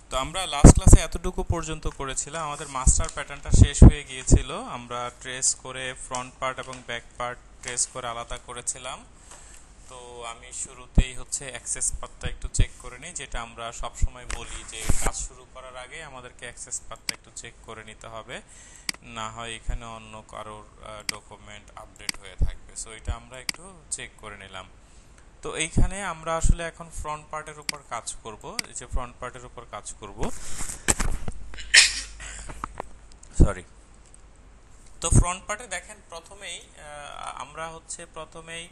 তো আমরা লাস্ট ক্লাসে এতটুকু পর্যন্ত করেছিলাম, আমাদের মাস্টার প্যাটার্নটা শেষ হয়ে গিয়েছিল। আমরা ট্রেস করে ফ্রন্ট পার্ট এবং ব্যাক পার্ট ট্রেস করে আলাদা করেছিলাম। তো আমি শুরুতেই হচ্ছে অ্যাক্সেস পাথটা একটু চেক করে নিই, যেটা আমরা সব সময় বলি যে কাজ শুরু করার আগে আমাদেরকে অ্যাক্সেস পাথটা একটু চেক করে নিতে হবে, না হয় এখানে অন্য কারোর ডকুমেন্ট আপডেট হয়ে থাকবে। সো এটা আমরা একটু চেক করে নিলাম। তো এইখানে আমরা আসলে এখন ফ্রন্ট পার্টের উপর কাজ করব, এই যে ফ্রন্ট পার্টের উপর কাজ করব, সরি। তো ফ্রন্ট পার্টে দেখেন আমরা প্রথমেই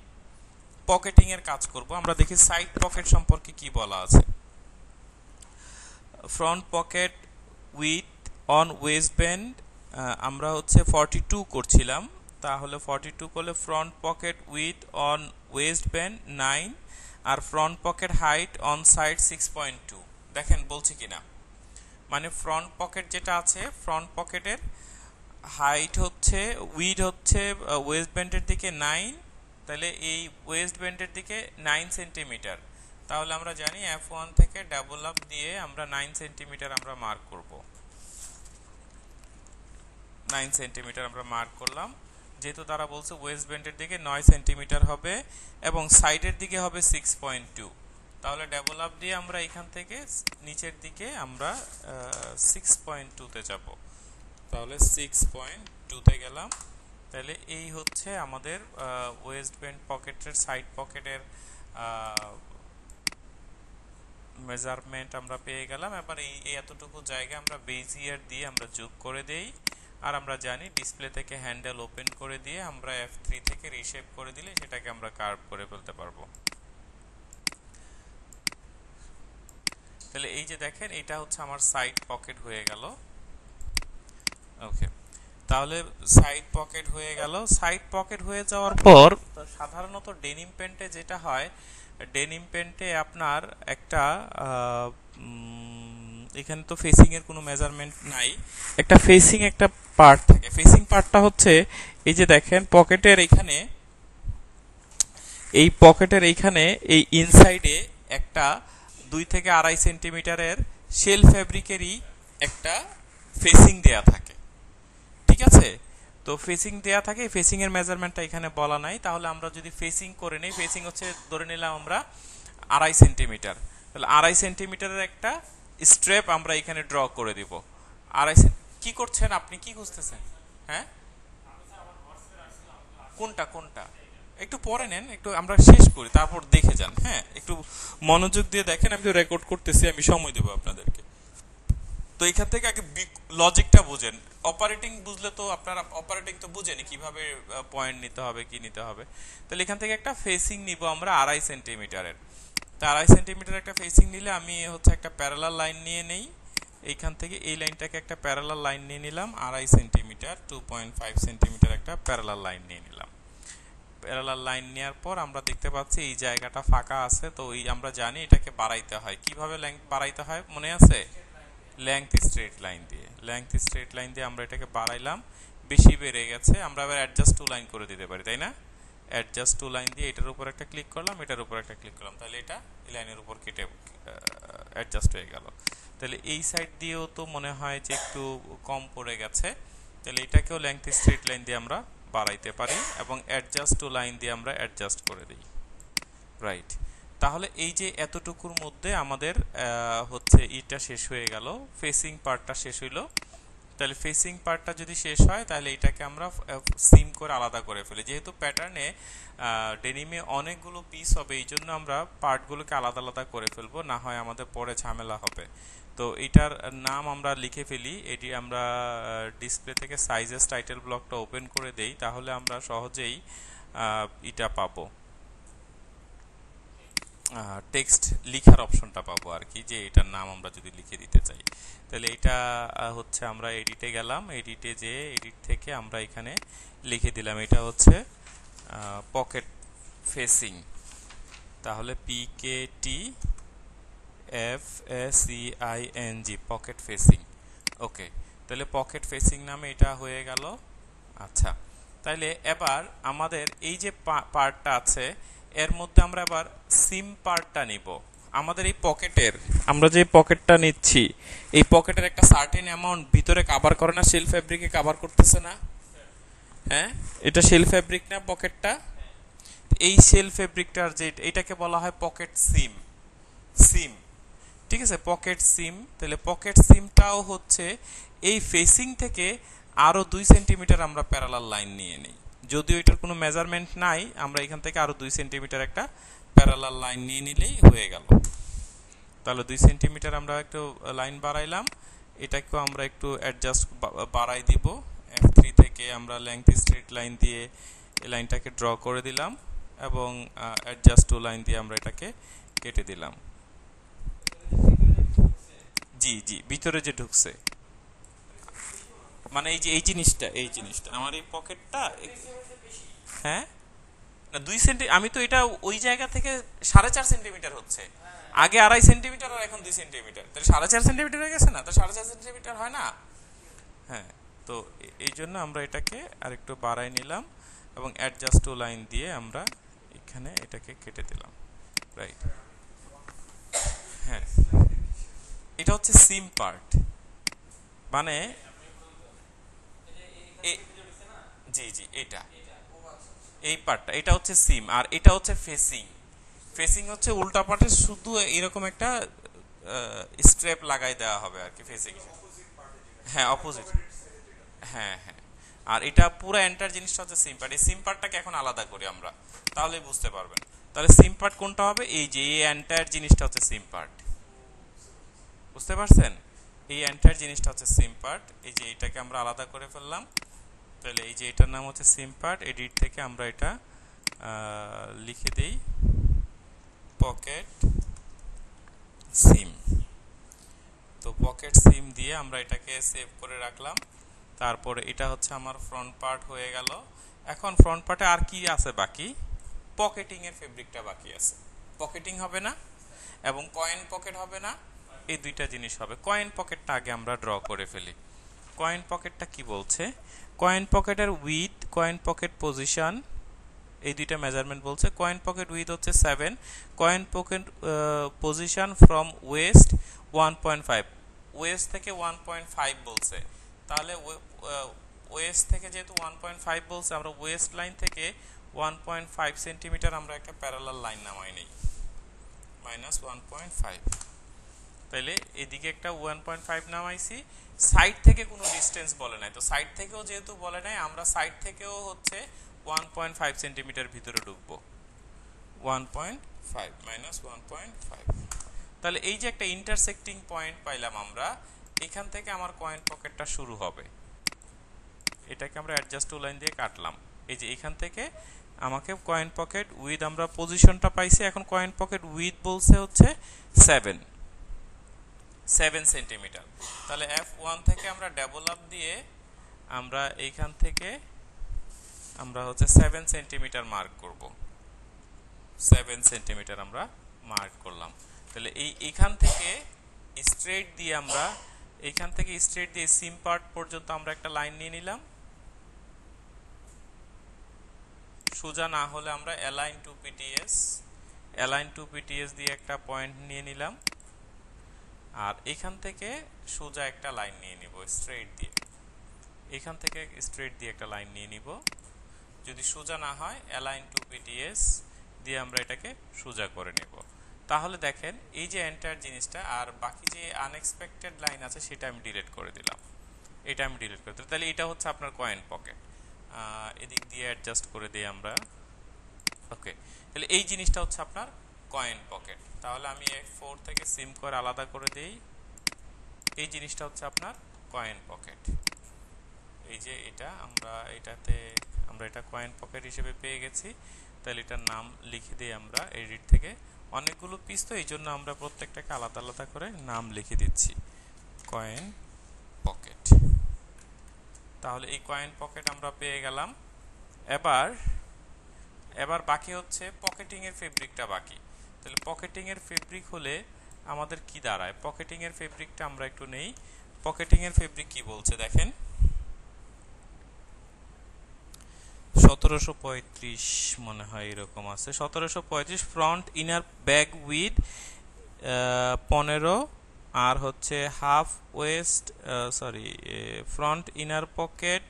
পকেটিং এর কাজ করব। আমরা দেখি সাইড পকেট সম্পর্কে কি বলা আছে। Front pocket with on waist band আমরা 42 করছিলাম, তাহলে 42 করলে front pocket with on waist band 9 আর front pocket height on side 6.2। দেখেন বলছি কিনা, মানে ফ্রন্ট পকেট যেটা আছে, ফ্রন্ট পকেটের হাইট উইড ওয়েস্ট ব্যান্ডের দিকে 9, তাহলে এই ওয়েস্ট ব্যান্ডের দিকে 9 সেন্টিমিটার। তাহলে আমরা জানি F1 থেকে ডাবল আপ দিয়ে আমরা 9 সেন্টিমিটার আমরা মার্ক করব। 9 সেন্টিমিটার আমরা মার্ক করলাম, যেহেতু তারা বলছে ওয়েস্ট ব্যান্ডের দিকে 9 সেন্টিমিটার হবে এবং সাইডের দিকে হবে 6.2। তাহলে ডাবল আপ দিয়ে আমরা এখান থেকে নিচের দিকে আমরা 6.2 তে যাব। তাহলে 6.2 তে গেলাম। তাহলে এই হচ্ছে আমাদের ওয়েস্ট ব্যান্ড পকেটের সাইড পকেটের মেজারমেন্ট আমরা পেয়ে গেলাম। এবার এই এতটুকু জায়গা আমরা বেজিয়ার দিয়ে আমরা যোগ করে দেই, আর আমরা জানি ডিসপ্লে থেকে হ্যান্ডেল ওপেন করে দিয়ে আমরা F3 থেকে রিশেপ করে দিলে সেটাকে আমরা কার্ভ করে ফেলতে পারবো। তাহলে এই যে দেখেন, এটা হচ্ছে আমার সাইড পকেট হয়ে গেল। ওকে, তাহলে সাইড পকেট হয়ে গেল। সাইড পকেট হয়ে যাওয়ার পর সাধারণত ডেনিম প্যান্টে যেটা হয়, ডেনিম প্যান্টে আপনার একটা এখানে তো ফেসিং এর কোনো মেজারমেন্ট নাই, একটা ফেসিং একটা পার্ট থাকে। ফেসিং পার্টটা হচ্ছে এই যে দেখেন পকেটের এইখানে, এই পকেটের এইখানে এই ইনসাইডে একটা 2 থেকে 2.5 সেন্টিমিটারের শেল ফ্যাব্রিকেরই একটা ফেসিং দেয়া থাকে, ঠিক আছে? তো ফেসিং দেয়া থাকে, ফেসিং এর মেজারমেন্টটা এখানে বলা নাই। তাহলে আমরা যদি ফেসিং করে নেই, ফেসিং ধরে নিলাম আমরা 2.5 সেন্টিমিটার, তাহলে 2.5 সেন্টিমিটারের একটা স্ট্রেপ আমরা এখানে ড্র করে দিব। 2.5 কি করছেন আপনি, কি খুঁজতেছেন? হ্যাঁ, কোনটা কোনটা একটু পরে নেন, একটু আমরা শেষ করি তারপর দেখে যান। হ্যাঁ, একটু মনোযোগ দিয়ে দেখেন, আমি তো রেকর্ড করতেছি, আমি সময় দেবো আপনাদেরকে। তো এখান থেকে আগে লজিকটা বুঝেন। অপারেটিং বুঝলে তো আপনারা অপারেটিং তো বুঝেনি কিভাবে পয়েন্ট নিতে হবে, কি নিতে হবে। তাহলে এখান থেকে একটা ফেসিং নিব আমরা 2.5 সেন্টিমিটারের। তো 2.5 সেন্টিমিটার একটা ফেসিং নিলে আমি একটা প্যারালাল লাইন নিয়ে নেই। এইখান থেকে এই লাইনটাকে একটা প্যারালাল লাইন নিয়ে নিলাম 2.5 সেন্টিমিটার, 2.5 সেন্টিমিটার একটা প্যারালাল লাইন নিয়ে নিলাম। প্যারালাল লাইন নেওয়ার পর আমরা দেখতে পাচ্ছি এই জায়গাটা ফাঁকা আছে। তো আমরা জানি এটাকে বাড়াইতে হয়। কিভাবে লেংথ বাড়াইতে হয় মনে আছে? লেংথ স্ট্রেট লাইন দিয়ে। লেংথ স্ট্রেট লাইন দিয়ে আমরা এটাকে বাড়াইলাম, বেশি বেড়ে গেছে, আমরা আবার অ্যাডজাস্ট টু লাইন করে দিতে পারি, তাই না? অ্যাডজাস্ট টু লাইন দিয়ে এটার উপর একটা ক্লিক করলাম, এটার উপর একটা ক্লিক করলাম, তাহলে এটা এই লাইনের উপর কেটে অ্যাডজাস্ট হয়ে গেল। তাহলে এই সাইড দিয়েও তো মনে হয় যে একটু কম পড়ে গেছে, তাহলে এটাকেও লেংথ স্ট্রেট লাইন দিয়ে আমরা বাড়াইতে পারি এবং অ্যাডজাস্ট টু লাইন দিয়ে আমরা অ্যাডজাস্ট করে দিই। রাইট, তাহলে এই যে এতটুকুর মধ্যে আমাদের এটা শেষ হয়ে গেল, ফেসিং পার্টটা শেষ হইল। তাহলে ফেসিং পার্টটা যদি শেষ হয় তাহলে এটাকে আমরা সিম করে আলাদা করে ফেলি। যেহেতু প্যাটার্নে ডেনিমে অনেকগুলো পিস হবে, এই জন্য আমরা পার্টগুলোকে আলাদা আলাদা করে ফেলবো, না হয় আমাদের পরে ঝামেলা হবে। তো এটার নাম আমরা লিখে ফেলি। এটি আমরা ডিসপ্লে থেকে সাইজেস টাইটেল ব্লকটা ওপেন করে দেই, তাহলে আমরা সহজেই এটা পাবো, টেক্সট লিখার অপশনটা পাবো আর কি, যে এটার নাম আমরা যদি লিখে দিতে চাই। তাহলে এটা আমরা এডিটে গেলাম, এডিটে যে এডিট থেকে আমরা এখানে লিখে দিলাম এটা পকেট ফেসিং। তাহলে PKTFACING পকেট ফেসিং। ওকে, তাহলে পকেট ফেসিং নামে এটা হয়ে গেল। আচ্ছা, তাইলে এবার আমাদের এই যে পার্টটা আছে এর মধ্যে আমরা এবার সিম পার্টটা নিব। আমাদের এই পকেটের, আমরা যে পকেটটা নিচ্ছি, এই পকেটের একটা সার্টেন অ্যামাউন্ট ভিতরে কভার করে না, শেল ফ্যাব্রিকে কভার করতেছে না? হ্যাঁ, এটা শেল ফ্যাব্রিক না পকেটটা? এই শেল ফ্যাব্রিকটার যে এটাকে বলা হয় পকেট সিম। সিম, ঠিক আছে, পকেট সিম। তাহলে পকেট সিমটাও হচ্ছে এই ফেসিং থেকে আরো 2 সেন্টিমিটার আমরা প্যারালাল লাইন নিয়ে নিই। যদিও এটার কোনো মেজারমেন্ট নাই, আমরা এখান থেকে আরো 2 সেন্টিমিটার একটা প্যারালাল লাইন নিয়ে নিলেই হয়ে গেল। তাহলে 2 সেন্টিমিটার আমরা একটু লাইন বাড়াইলাম, এটাকেও আমরা একটু অ্যাডজাস্ট বাড়াই দিব। F3 থেকে আমরা লেংথ স্ট্রেট লাইন দিয়ে এই লাইনটাকে ড্র করে দিলাম এবং অ্যাডজাস্ট টু লাইন দিয়ে আমরা এটাকে কেটে দিলাম। জি জি, ভিতরে যে ঢুকছে, মানে এই যে এই জিনিসটা আমার এই পকেটটা, হ্যাঁ না 2 সেন্টি, আমি তো এটা ওই জায়গা থেকে 4.5 সেন্টিমিটার হচ্ছে, আগে 2.5 সেন্টিমিটার আর এখন 2 সেন্টিমিটার, তাহলে 4.5 সেন্টিমিটার হয়ে গেছে না? তো 4.5 সেন্টিমিটার হয় না? হ্যাঁ, তো এই জন্য আমরা এটাকে আর একটু বাড়াই নিলাম এবং অ্যাডজাস্ট টু লাইন দিয়ে আমরা এখানে এটাকে কেটে দিলাম। রাইট, হ্যাঁ, এটা হচ্ছে সিম পার্ট, মানে জি জি, এটা এই পার্টটা, এটা হচ্ছে সিম আর এটা হচ্ছে ফেসিং। ফেসিং হচ্ছে উল্টা পার্টে শুধু এরকম একটা স্ট্রেপ লাগাই দেওয়া হবে আর কি, ফেসিং। হ্যাঁ, অপোজিট। হ্যাঁ হ্যাঁ, আর এটা পুরো এন্টার জিনিসটা হচ্ছে সিম পার্ট। এই সিম পার্টটাকে এখন আলাদা করি আমরা, তাহলেই বুঝতে পারবেন। তাহলে সিম পার্ট কোনটা হবে? এই যে এই এন্টার জিনিসটা হচ্ছে সিম পার্ট, বুঝতে পারছেন? এই এন্টার জিনিসটা হচ্ছে সিম পার্ট। এই যে এটাকে আমরা আলাদা করে ফেললাম, তাহলে এই যে এটার নাম হচ্ছে সিম পার্ট। এডিট থেকে আমরা এটা লিখে দেই পকেট সিম। তো পকেট সিম দিয়ে আমরা এটাকে সেভ করে রাখলাম। তারপরে এটা হচ্ছে আমার ফ্রন্ট পার্ট হয়ে গেল। এখন ফ্রন্ট পার্টে আর কি আছে বাকি? পকেটিং এর ফেব্রিকটা বাকি আছে। পকেটিং হবে না এবং কয়েন পকেট হবে না, এই দুইটা জিনিস হবে। কয়েন পকেটটা আগে আমরা ড্র করে ফেলি। কয়েন পকেটটা কি বলছে? কয়েন পকেটের উইথ, কয়েন পকেট পজিশন, এই দুইটা মেজারমেন্ট বলছে। কয়েন পকেট উইথ হচ্ছে 7, coin pocket position from West 1.5, West থেকে 1.5 বলছে। তাহলে ওয়েস্ট থেকে যেহেতু 1.5 বলছে, আমরা ওয়েস্ট লাইন থেকে 1.5 সেন্টিমিটার আমরা একটা প্যারালাল লাইন নামাই নেই, -1.5। তাহলে এদিকে একটা 1.5 নামাইছি। সাইড থেকে কোনো ডিস্টেন্স বলে নাই, তো সাইড থেকেও যেহেতু বলে নাই, আমরা সাইড থেকেও হচ্ছে 1.5 সেন্টিমিটার ভিতরে ঢুকবো। 1.5 -1.5। তাহলে এই যে একটা ইন্টারসেক্টিং পয়েন্ট পাইলাম আমরা, এখান থেকে আমার কয়েন পকেটটা শুরু হবে। এটাকে আমরা অ্যাডজাস্ট টু লাইন দিয়ে কাটলাম। এই যে এখান থেকে আমাকে কয়েন পকেট উইথ, আমরা পজিশনটা পাইছি, এখন কয়েন পকেট উইথ বলছে হচ্ছে 7 সেন্টিমিটার। তাহলে F1 থেকে আমরা ডাবল আপ দিয়ে আমরা এইখান থেকে আমরা হচ্ছে 7 সেন্টিমিটার মার্ক করব। 7 সেন্টিমিটার আমরা মার্ক করলাম। তাহলে এইখান থেকে স্ট্রেট দিয়ে আমরা, এইখান থেকে স্ট্রেট দিয়ে সিম পার্ট পর্যন্ত আমরা একটা লাইন নিয়ে নিলাম। সোজা না হলে আমরা অ্যালাইন টু পিটিএস দিয়ে একটা পয়েন্ট নিয়ে নিলাম। আর এখান থেকে সোজা একটা লাইন নিয়ে নিব স্ট্রেট দিয়ে, এখান থেকে স্ট্রেট দিয়ে একটা লাইন নিয়ে নিব। যদি সোজা না হয় অ্যালাইন টু পিটিএস দিয়ে আমরা এটাকে সোজা করে নেব। তাহলে দেখেন এই যে এন্টার জিনিসটা, আর বাকি যে আনএক্সপেক্টেড লাইন আছে সেটা আমি ডিলিট করে দিলাম। এটা আমি ডিলিট করে দিলাম। তাহলে এটা হচ্ছে আপনার কয়েন পকেট। এদিক দিয়ে অ্যাডজাস্ট করে দিই আমরা। ওকে, তাহলে এই জিনিসটা হচ্ছে আপনার কয়েন পকেট। তাহলে আমি F4 থেকে সিম করে আলাদা করে দেই। এই জিনিসটা হচ্ছে আপনার কয়েন পকেট। এই যে এটা আমরা এটা কয়েন পকেট হিসেবে পেয়ে গেছি। তাহলে এটার নাম লিখে দিই আমরা এডিট থেকে। অনেকগুলো পিস তো, এই জন্য আমরা প্রত্যেকটাকে আলাদা আলাদা করে নাম লিখে দিচ্ছি, কয়েন পকেট। তাহলে এই কয়েন পকেট আমরা পেয়ে গেলাম। এবার বাকি হচ্ছে পকেটিং এর ফেব্রিকটা বাকি। তাহলে পকেটিং এর ফেব্রিক হলে আমাদের কি দাঁড়ায়? পকেটিং এর ফেব্রিকটা আমরা একটু নেই। পকেটিং এর ফেব্রিক কি বলছে দেখেন, 1735 মনে হয় এরকম আছে। 1735 ফ্রন্ট ইনার ব্যাগ উইথ 15 আর হচ্ছে half West sorry front inner pocket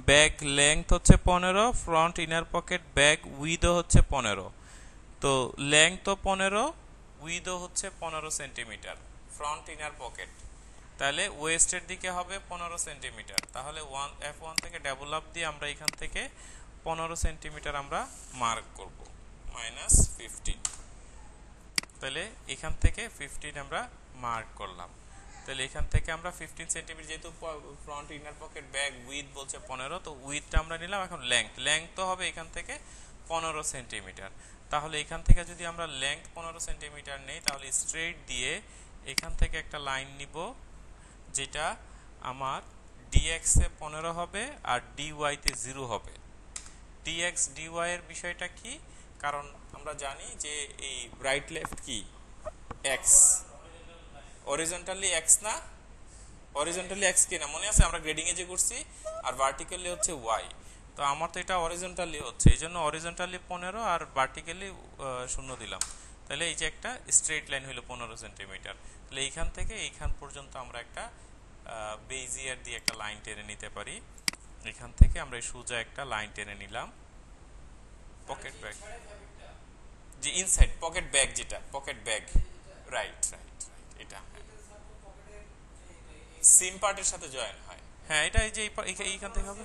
bag length হচ্ছে 15, ফ্রন্ট ইনার পকেট ব্যাগ উইথও হচ্ছে 15। তো লেংথও 15, উইথও হচ্ছে 15 সেন্টিমিটার ফ্রন্ট ইনার পকেট। তাহলে ওয়েস্টের দিকে হবে 15 সেন্টিমিটার। তাহলে F1 থেকে ডাবল আপ দিয়ে আমরা এখান থেকে 15 সেন্টিমিটার আমরা মার্ক করব -15। তাহলে এখান থেকে 15 আমরা মার্ক করলাম। তাহলে এখান থেকে আমরা 15 সেন্টিমিটার, যেহেতু front inner pocket bag with বলছে 15, তো উইথটা আমরা নিলাম। এখন লেংথ তো হবে এখান থেকে 15 সেন্টিমিটার। তাহলে এখান থেকে যদি আমরা লেংথ 15 সেন্টিমিটার নেই, তাহলে স্ট্রেট দিয়ে এখান থেকে একটা লাইন নিব, যেটা আমার dx এ 15 হবে আর dy তে 0 হবে। dx dy এর বিষয়টা কি? কারণ আমরা জানি যে এই রাইট লেফট কি x, হরিজন্টালি x না, হরিজন্টালি x কি না মনে আছে আমরা গ্রেডিং এ যে করছি, আর ভার্টিক্যালি হচ্ছে y। তো আমার তো এটা হরিজন্টালি হচ্ছে, এইজন্য হরিজন্টালি 15 আর ভার্টিক্যালি 0 দিলাম। তাহলে এই যে একটা স্ট্রেট লাইন হলো 15 সেন্টিমিটার। তাহলে এইখান থেকে এইখান পর্যন্ত আমরা একটা বেজিয়ার দিয়ে একটা লাইন টেনে নিতে পারি। এখান থেকে আমরা সোজা একটা লাইন টেনে নিলাম। পকেট ব্যাগ, যে ইনসাইড পকেট ব্যাগ, যেটা pocket bag, right right right, এটা সিম পার্টের সাথে জয়েন হয়। হ্যাঁ, এটা এই যে এইখান থেকে হবে।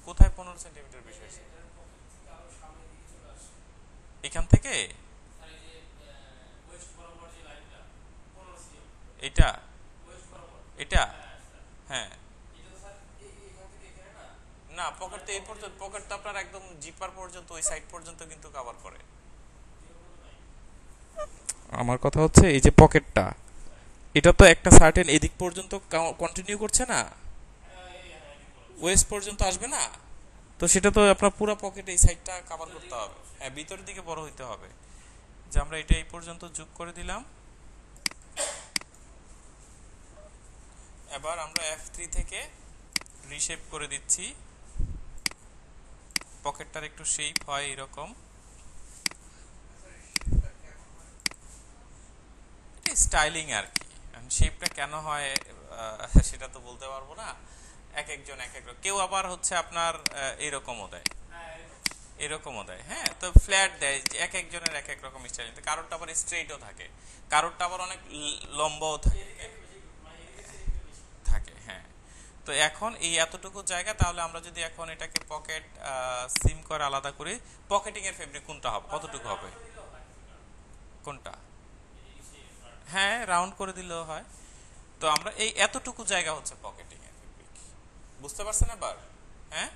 কোথায় 15 সেন্টিমিটার বেশি আছে? এখান থেকে এটা, এটা হ্যাঁ, না পকেট তো এই পর্যন্ত, পকেট তো আপনার একদম জিপার পর্যন্ত, ওই সাইড পর্যন্ত কিন্তু কভার করে। আমার কথা হচ্ছে এই যে পকেটটা, এটা তো একটা সার্টেন এদিক পর্যন্ত কন্টিনিউ করছে না, ওয়েস্ট পর্যন্ত আসবে না। তো সেটা তো আপনার পুরো পকেট এই সাইডটা কভার করতে হবে। হ্যাঁ, ভিতরের দিকে বড় হইতে হবে। যে আমরা এটা এই পর্যন্ত যোগ করে দিলাম। এবার আমরা F3 থেকে রিশেপ করে দিচ্ছি। পকেটটার একটু শেপ হয় এরকম, এটা স্টাইলিং আর কি। শেপটা কেন হয় সেটা তো বলতে পারবো না, এক একজন এক এক রকম। কেউ আবার হচ্ছে আপনার এরকমও দেয়, এরকমও দেয়। হ্যাঁ, তো ফ্ল্যাট দেয়, এক একজনের এক এক রকম স্টাইল। কারোরটা আবার স্ট্রেটও থাকে, কারোরটা আবার অনেক লম্বাও থাকে থাকে হ্যাঁ। তো এখন এই এতটুকু জায়গা, তাহলে আমরা যদি এখন এটাকে পকেট সিম করে আলাদা করি, পকেটিং এর ফেব্রিক কোনটা হবে, কতটুকু হবে, কোনটা? হ্যাঁ, রাউন্ড করে দিলেও হয়। তো আমরা এই এতটুকু জায়গা হচ্ছে পকেটিং এর ফেব্রিক, বুঝতে পারছেন এবার? হ্যাঁ,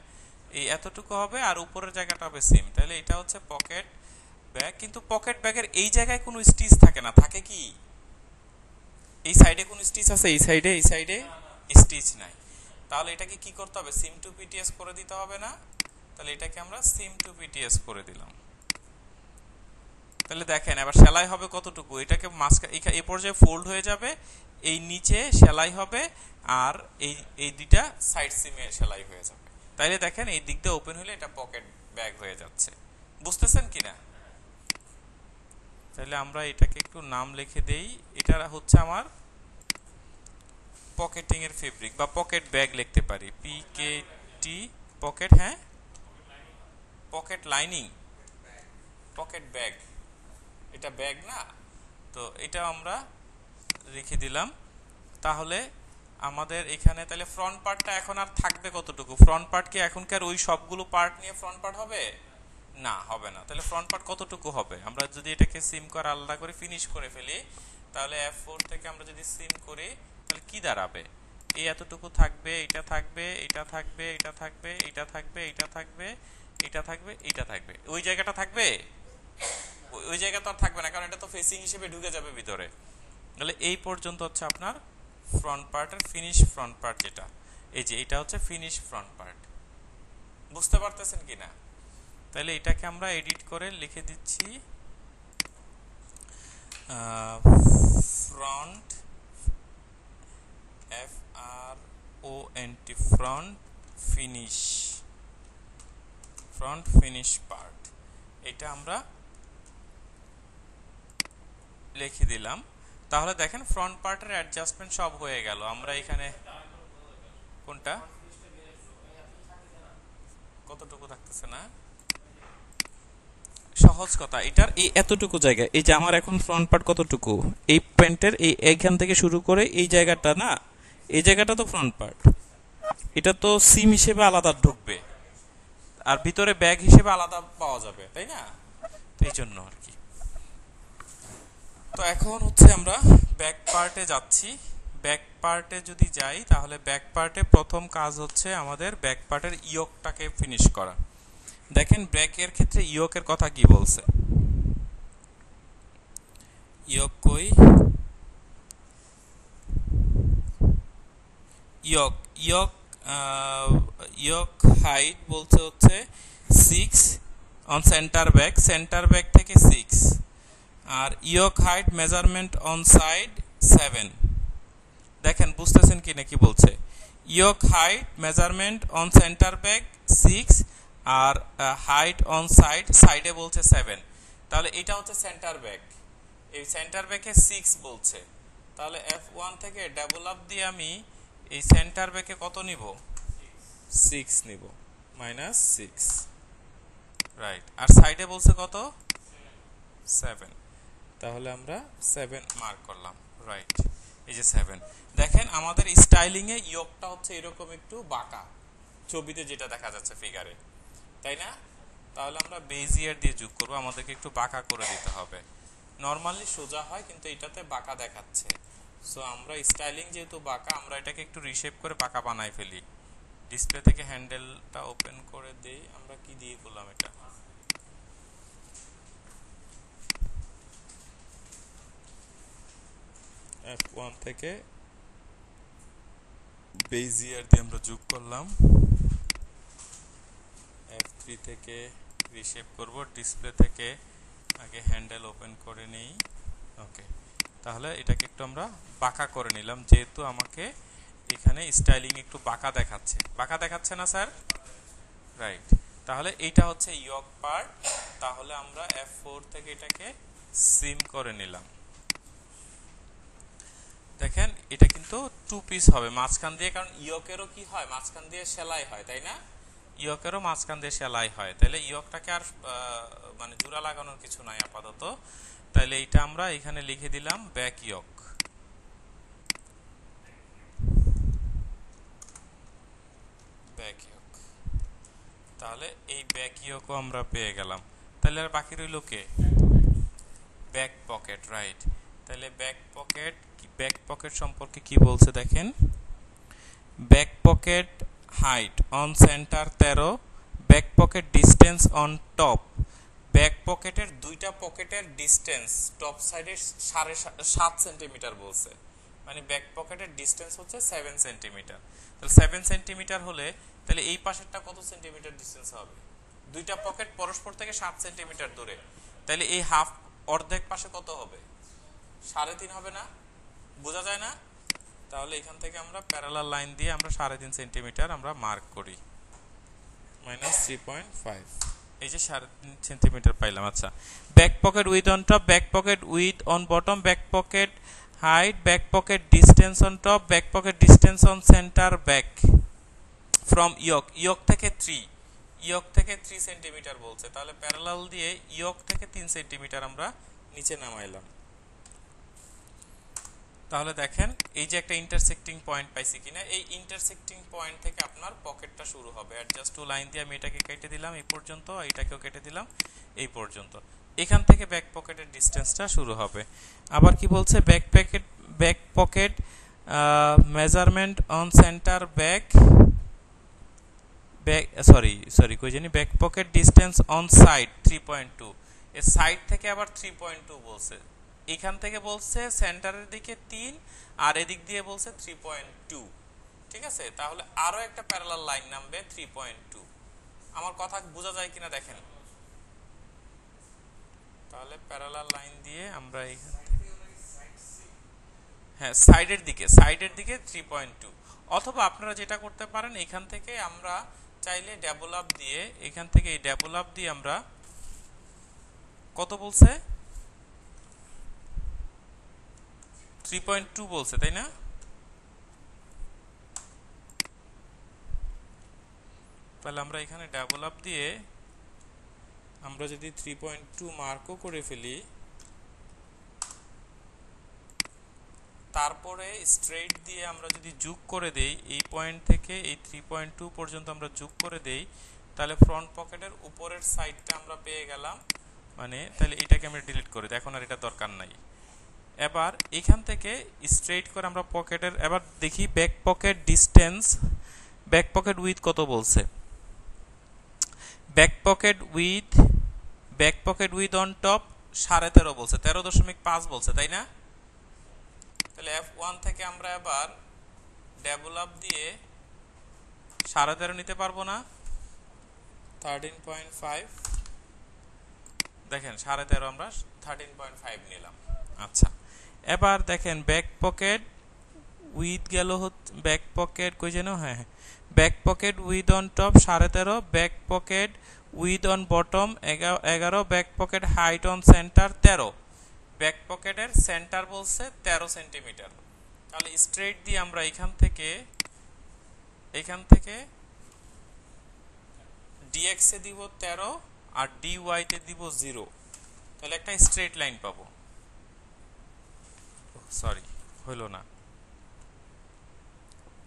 এই এতটুকু হবে আর উপরের জায়গাটা হবে সিম। তাহলে এটা হচ্ছে পকেট ব্যাগ। কিন্তু পকেট ব্যাগের এই জায়গায় কোনো স্টিচ থাকে না, থাকে কি এই সাইডে কোনো স্টিচ আছে? এই সাইডে, এই সাইডে স্টিচ নাই। তাহলে এটাকে কি করতে হবে? সিম টু পিটিএস করে দিতে হবে না? তাহলে এটাকে আমরা সিম টু পিটিএস করে দিলাম। তাহলে দেখেন এবার সেলাই হবে কতটুকু, এটাকে মাঝখানে এই পর্যায়ে ফোল্ড হয়ে যাবে, এই নিচে সেলাই হবে, আর এই দুইটা সাইড সিমে সেলাই হয়ে যাবে। তাইলে দেখেন এই দিকটা ওপেন হলে এটা পকেট ব্যাগ হয়ে যাচ্ছে। বুঝতেছেন কিনা? তাহলে আমরা এটাকে একটু নাম লিখে দেই। এটা হচ্ছে আমার পকেটিং এর ফেব্রিক বা পকেট ব্যাগ লিখতে পারি, পিকেটি পকেট। হ্যাঁ, পকেট লাইনিং, পকেট ব্যাগ, এটা ব্যাগ না। তো এটা আমরা রেখে দিলাম। তাহলে আমাদের এখানে তাহলে ফ্রন্ট পার্টটা এখন আর থাকবে কতটুকু? ফ্রন্ট পার্ট কি এখনকার ওই সবগুলো পার্ট নিয়ে ফ্রন্ট পার্ট হবে? না, হবে না। তাহলে ফ্রন্ট পার্ট কতটুকু হবে? আমরা যদি এটাকে সিম করে আলাদা করে ফিনিশ করে ফেলি, তাহলে F4 থেকে আমরা যদি সিম করি, তাহলে কি দাঁড়াবে? এই এতটুকু থাকবে, এটা থাকবে, এটা থাকবে, এটা থাকবে, এটা থাকবে, এটা থাকবে, এটা থাকবে, এটা থাকবে। ওই জায়গাটা থাকবে? ওই জায়গা তো আর থাকবে না, কারণ এটা তো ফেসিং হিসেবে ঢুকে যাবে ভিতরে। তাহলে এই পর্যন্ত হচ্ছে আপনার ফ্রন্ট পার্টের ফিনিশ ফ্রন্ট পার্ট, যেটা এই যে এটা হচ্ছে ফিনিশ ফ্রন্ট পার্ট। বুঝতে পারতেছেন কিনা? তাহলে এটাকে আমরা এডিট করে লিখে দিচ্ছি front, FRONT, front finish, front finish part. এটা আমরা লিখে দিলাম। তাহলে দেখেন ফ্রন্ট পার্টের অ্যাডজাস্টমেন্ট সব হয়ে গেল। আমরা এখানে কোনটা কতটুকু থাকতেছে না, সহজ কথা, এটার এই এতটুকু জায়গা, এই যে আমার এখন ফ্রন্ট পার্ট কতটুকু, এই প্যান্টের এই এইখান থেকে শুরু করে এই জায়গাটা না, এই জায়গাটা তো ফ্রন্ট পার্ট, এটা তো সিম হিসেবে আলাদা ঢুকবে আর ভিতরে ব্যাগ হিসেবে আলাদা পাওয়া যাবে, তাই না? তো এই জন্য আর কি। তো এখন হচ্ছে আমরা ব্যাক পার্টে যাচ্ছি। ব্যাক পার্টে যদি যাই তাহলে ব্যাক পার্টে প্রথম কাজ হচ্ছে আমাদের ব্যাক পার্টের ইয়োকটাকে ফিনিশ করা। দেখেন ব্যাকের ক্ষেত্রে ইয়োকের কথা কি বলছে, ইয়োক কই, ইয়োক ইয়োক ইয়োক হাইট বলছে হচ্ছে 6 অন সেন্টার ব্যাক থেকে 6, আর yoke height measurement on side 7। দেখেন বুঝতেছেন কি না কি বলছে, yoke height measurement on centre back 6 আর হাইট অন সাইডে বলছে 7। তাহলে এটা হচ্ছে সেন্টার ব্যাক, এই সেন্টার ব্যাকে 6 বলছে, তাহলে F1 থেকে ডাবল আপ দিয়ে আমি এই সেন্টার ব্যাকে কত নিব, 6 নিব, -6, রাইট। আর সাইডে বলছে কত, 7, তাহলে আমরা 7 মার্ক করলাম, রাইট। এই যে 7, দেখেন আমাদের স্টাইলিং এ ইয়োকটা হচ্ছে এরকম একটু বাঁকা, ছবিতে যেটা দেখা যাচ্ছে ফিগারে, তাই না? তাহলে আমরা বেজিয়ার দিয়ে যোগ করব, আমাদেরকে একটু বাঁকা করে দিতে হবে। নরমালি সোজা হয় কিন্তু এটাতে বাঁকা দেখাচ্ছে, সো আমরা স্টাইলিং যেহেতু বাঁকা, আমরা এটাকে একটু রিশেপ করে বাঁকা বানাই ফেলি। ডিসপ্লে থেকে হ্যান্ডেলটা ওপেন করে দেই, আমরা কি দিয়ে করলাম এটা, F1 থেকে বেজিয়ার দিয়ে আমরা যোগ করলাম, F3 থেকে রিশেপ করব, ডিসপ্লে থেকে আগে হ্যান্ডেল ওপেন করে নেই, ওকে। তাহলে এটাকে একটু আমরা বাঁকা করে নিলাম, যেহেতু আমাকে এখানে স্টাইলিং একটু বাঁকা দেখাচ্ছে না স্যার, রাইট। তাহলে এইটা হচ্ছে ইয়োক পার্ট, তাহলে আমরা F4 থেকে এটাকে সিম করে নিলাম। দেখেন এটা কিন্তু 2 পিস হবে মাঝখান দিয়ে, কারণ ইয়োকেরও কি হয়, মাঝখান দিয়ে সেলাই হয়, তাই না? ইয়োকেরও মাঝখান দিয়ে সেলাই হয়, তাহলে ইয়োকটাকে আর মানে জোড়া লাগানোর কিছু নাই আপাতত। তাহলে এইটা আমরা এখানে লিখে দিলাম ব্যাক ইয়োক, ব্যাক ইয়োক। তাহলে এই ব্যাক ইয়োকও আমরা পেয়ে গেলাম। তাহলে আর বাকি রইল কে, ব্যাক পকেট, রাইট। তাহলে ব্যাক পকেট সম্পর্কে কি বলছে দেখেন, back pocket height on centre 13, back pocket distance on top, back পকেটের দুইটা পকেটের ডিস্টেন্স টপ সাইডে 7.5 সেন্টিমিটার বলছে, মানে ব্যাক পকেটের ডিস্টেন্স হচ্ছে 7 সেন্টিমিটার। তাহলে 7 সেন্টিমিটার হলে তাহলে এই পাশেরটা কত সেন্টিমিটার ডিস্টেন্স হবে, দুইটা পকেট পরস্পর থেকে 7 সেন্টিমিটার দূরে, তাহলে এই হাফ অর্ধেক পাশে কত হবে, 3.5 হবে না, বোঝা যায় না? তাহলে এখান থেকে আমরা প্যারালাল লাইন দিয়ে আমরা 3.5 সেন্টিমিটার আমরা মার্ক করি, -3.5, এই যে 3.5 সেন্টিমিটার পাইলাম। আচ্ছা, back pocket with on top, back pocket with on bottom, back pocket height, back pocket distance on top, back pocket distance on centre back from ইয়োক থেকে 3 সেন্টিমিটার বলছে, তাহলে প্যারালাল দিয়ে ইয়োক থেকে 3 সেন্টিমিটার আমরা নিচে নামাইলাম। তাহলে দেখেন এই যে একটা ইন্টারসেক্টিং পয়েন্ট পাইছি কিনা, এই ইন্টারসেক্টিং পয়েন্ট থেকে আপনার পকেটটা শুরু হবে। অ্যাডজাস্ট টু লাইন দিয়ে আমি এটাকে কেটে দিলাম এই পর্যন্ত, এটাকেও কেটে দিলাম এই পর্যন্ত, এখান থেকে ব্যাক পকেটের ডিস্টেন্সটা শুরু হবে। আবার কি বলছে, back pocket measurement on centre back কই জানি, back pocket distance on side 3.2, এর সাইড থেকে আবার 3.2 বলছে, এখান থেকে বলছে সেন্টারের দিকে 3 আর এদিক দিয়ে বলছে 3.2, ঠিক আছে? তাহলে আরো একটা প্যারালাল লাইন নামবে 3.2, আমার কথা বোঝা যায় কিনা দেখেন। তাহলে প্যারালাল লাইন দিয়ে আমরা এখান থেকে, হ্যাঁ সাইডের দিকে 3.2, অথবা আপনারা যেটা করতে পারেন এখান থেকে আমরা চাইলে ডাবল আপ দিয়ে, এখান থেকে এই ডাবল আপ দিয়ে আমরা কত বলছে, 3.2 বলছে তাই না? তাহলে আমরা এখানে ডাবল আপ দিয়ে আমরা যদি 3.2 মার্কও করে ফেলি, তারপরে স্ট্রেইট দিয়ে আমরা যদি যোগ করে দেই, এই পয়েন্ট থেকে এই 3.2 পর্যন্ত আমরা যোগ করে দেই, তাহলে ফ্রন্ট পকেটের উপরের সাইডটা আমরা পেয়ে গেলাম। মানে তাহলে এটাকে আমরা ডিলিট করে দিই, এখন আর এটা দরকার নাই। এবার এখান থেকে স্ট্রেইট করে আমরা পকেটের এবার দেখি back pocket distance, back pocket with কত বলছে। Back pocket with on top 13.5 বলছে, 13.5 বলছে তাই না? তাহলে F1 থেকে আমরা এবার ডাবল আপ দিয়ে 13.5 নিতে পারবো না? 13.5 দেখেন 13.5 আমরা 13.5 নিলাম। আচ্ছা, এবার দেখেন ব্যাক পকেট উইথ গেল ব্যাক পকেট কই যেন, হ্যাঁ back pocket with on top 13.5, back pocket with on bottom 11, back pocket height on centre 13। Back পকেটের সেন্টার বলছে 13 সেন্টিমিটার। তাহলে স্ট্রেট দিয়ে আমরা এখান থেকে dx এ দিব 13 আর dy তে দিব 0, তাহলে একটা স্ট্রেট লাইন পাবো। সরি হইল না,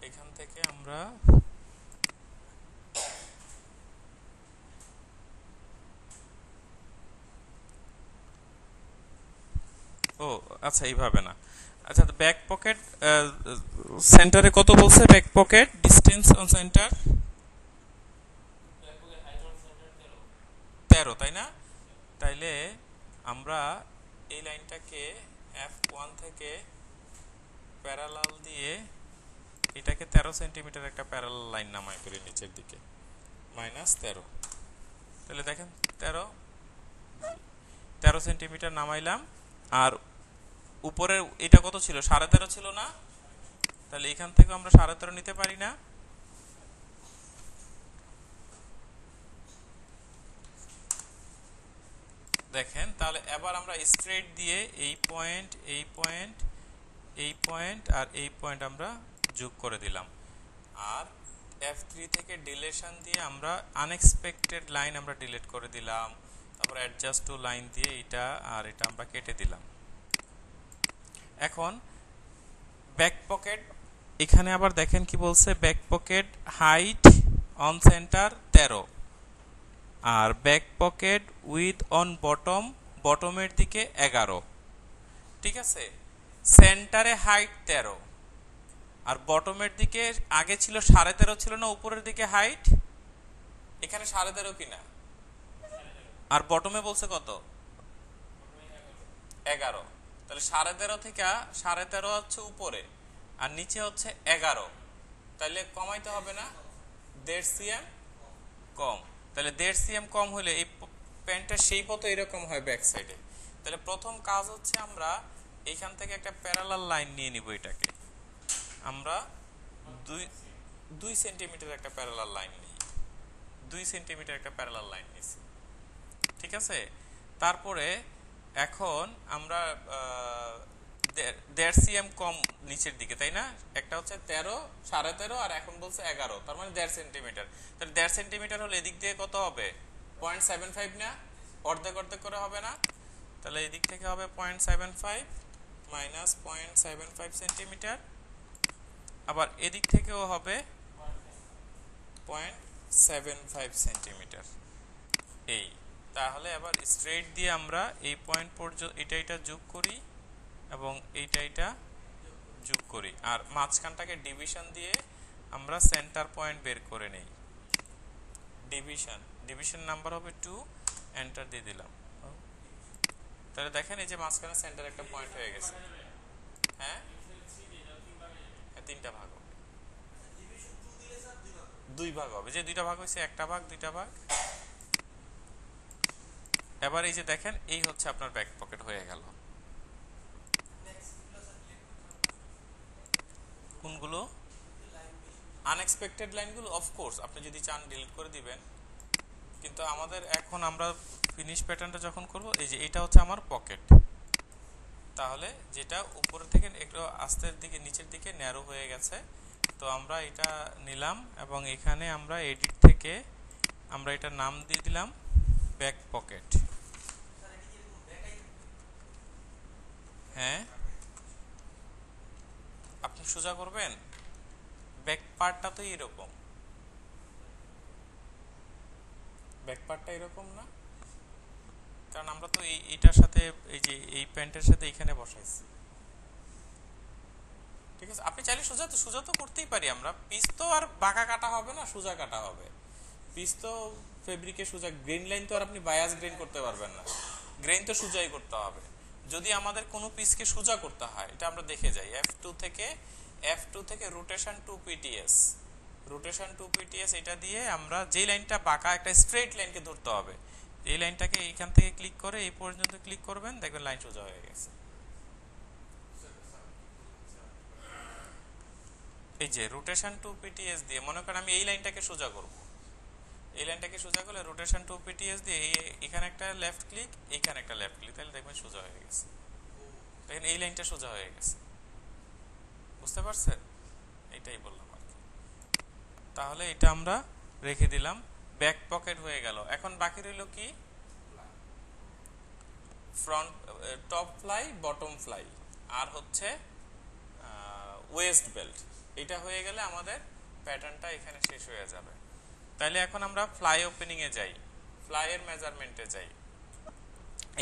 এখান থেকে আমরা ও আচ্ছা এইভাবে না। আচ্ছা, ব্যাক পকেট সেন্টারে কত বলছে? Back pocket distance on centre 13 তাই না? তাইলে আমরা এই লাইনটাকে F1 থেকে প্যারালাল দিয়ে এটাকে 13 সেন্টিমিটার একটা প্যারালাল লাইন নামাই করি নিচের দিকে, -13। তাহলে দেখেন 13 সেন্টিমিটার নামাইলাম। আর উপরের এটা কত ছিল? 13.5 ছিল না? তাহলে এখান থেকে আমরা 13.5 নিতে পারি না? দেখেন তাহলে এবার আমরা স্ট্রেট দিয়ে এই পয়েন্ট আর এই পয়েন্ট আমরা যোগ করে দিলাম। আর F3 থেকে ডিলেশন দিয়ে আমরা আনএক্সপেক্টেড লাইন আমরা ডিলিট করে দিলাম। তারপর অ্যাডজাস্ট টু লাইন দিয়ে এটা আর এটা আমরা কেটে দিলাম। এখন ব্যাক পকেট এখানে আবার দেখেন কি বলছে, back pocket height on centre 13 আর ব্যাক পকেট উইথ অন বটমের দিকে 11। ঠিক আছে, সেন্টারে হাইট 13 আর বটমের দিকে আগে ছিল 13.5 ছিল না উপরের দিকে হাইট, এখানে 13.5 কিনা? আর বটমে বলছে কত? 11। তাহলে 13.5 থেকে 13.5 হচ্ছে উপরে আর নিচে হচ্ছে 11, তাহলে কমাইতে হবে না? 1.5 cm কম। তাহলে 1.5 cm কম হলে এই প্যান্টের শেপ তো এরকম হয় ব্যাক সাইডে। তাহলে প্রথম কাজ হচ্ছে আমরা এইখান থেকে একটা প্যারালাল লাইন নিয়ে নিব। এটাকে আমরা 2 সেন্টিমিটার একটা প্যারালাল লাইন নিই, 2 সেন্টিমিটার একটা প্যারালাল লাইন নিছি। ঠিক আছে, তারপরে এখন আমরা 1.5 cm কম নিচের দিকে তাই না? একটা হচ্ছে 13, 13.5 আর এখন বলছে 11, তার মানে 1.5 সেন্টিমিটার। তাহলে 1.5 সেন্টিমিটার হলে এদিক দিয়ে কত হবে? 0.75 না? অর্ধেক করে হবে না? তাহলে এদিক থেকে হবে 0.75 মাইনাস 0.75 সেন্টিমিটার, আবার এদিক থেকেও হবে 0.75 সেন্টিমিটার। এই তাহলে আবার স্ট্রেট দিয়ে আমরা এই পয়েন্ট পর্যন্ত এটা যোগ করি এবং এটা যোগ করি, আর মাঝখানটাকে ডিভিশন দিয়ে আমরা সেন্টার পয়েন্ট বের করে নেই। ডিভিশন নাম্বার হবে 2, এন্টার দিয়ে দিলাম। তাহলে দেখেন এই যে মাঝখানে সেন্টার একটা পয়েন্ট হয়ে গেছে। হ্যাঁ, 3টা ভাগ হবে, 2 ভাগ হবে, যে 2টা ভাগ হয়েছে, একটা ভাগ 2টা ভাগ। এবার এই যে দেখেন এই হচ্ছে আপনার ব্যাক পকেট হয়ে গেল। কোনগুলো? আনএক্সপেক্টেড লাইনগুলো অফকোর্স আপনি যদি চান ডিলিট করে দিবেন, কিন্তু আমাদের এখন আমরা ফিনিশ প্যাটার্নটা যখন করব, এই যে এটা হচ্ছে আমার পকেট, তাহলে যেটা উপর থেকে একটু আস্তের দিকে নিচের দিকে ন্যারো হয়ে গেছে। তো আমরা এটা নিলাম এবং এখানে আমরা এডিট থেকে আমরা এটা নাম দিয়ে দিলাম ব্যাক পকেট। হ্যাঁ, আপনি সোজা করবেন, ব্যাক পার্টটা তো এরকম, ব্যাক পার্টটা এরকম না, কারণ আমরা তো এইটার সাথে এই যে এই প্যান্টের সাথে এইখানে বসাইছি। ঠিক আছে, আপনি চাইলে সোজা তো করতেই পারি আমরা, পিস তো আর বাঁকা কাটা হবে না, সোজা কাটা হবে। পিস তো ফেব্রিকে সোজা, গ্রেন লাইন তো আর আপনি বায়াস গ্রেন করতে পারবেন না, গ্রেন তো সোজাই করতে হবে। যদি আমাদের কোনো পিসকে সোজা করতে হয়, এটা আমরা দেখে যাই F2 থেকে রোটেশন 2 PTS, রোটেশন 2 PTS এটা দিয়ে আমরা যেই লাইনটা বাঁকা একটা স্ট্রেট লাইনকে ধরতে হবে, এই লাইনটাকে এইখান থেকে ক্লিক করে এই পর্যন্ত ক্লিক করবেন, দেখবেন লাইন সোজা হয়ে গেছে। এই যে রোটেশন 2 PTS দিয়ে মনে করেন আমি এই লাইনটাকে সোজা করব, এই লাইনটাকে সোজা করলে রোটেশন 2 PTS দিয়ে এখানে একটা লেফট ক্লিক, এখানে একটা লেফট ক্লিক, তাহলে দেখবেন সোজা হয়ে গেছে। দেখেন এই লাইনটা সোজা হয়ে গেছে, বুঝতে পারছেন? এটাই বললাম আর কি। তাহলে এটা আমরা রেখে দিলাম, ব্যাক পকেট হয়ে গেল। এখন বাকি রইল কি, front, top fly, bottom fly, আর হচ্ছে ওয়েস্ট বেল্ট। এটা হয়ে গেলে আমাদের প্যাটার্নটা এখানে শেষ হয়ে যাবে। তাইলে এখন আমরা ফ্লাই ওপেনিং এ যাই, ফ্লাই এর মেজারমেন্টে যাই।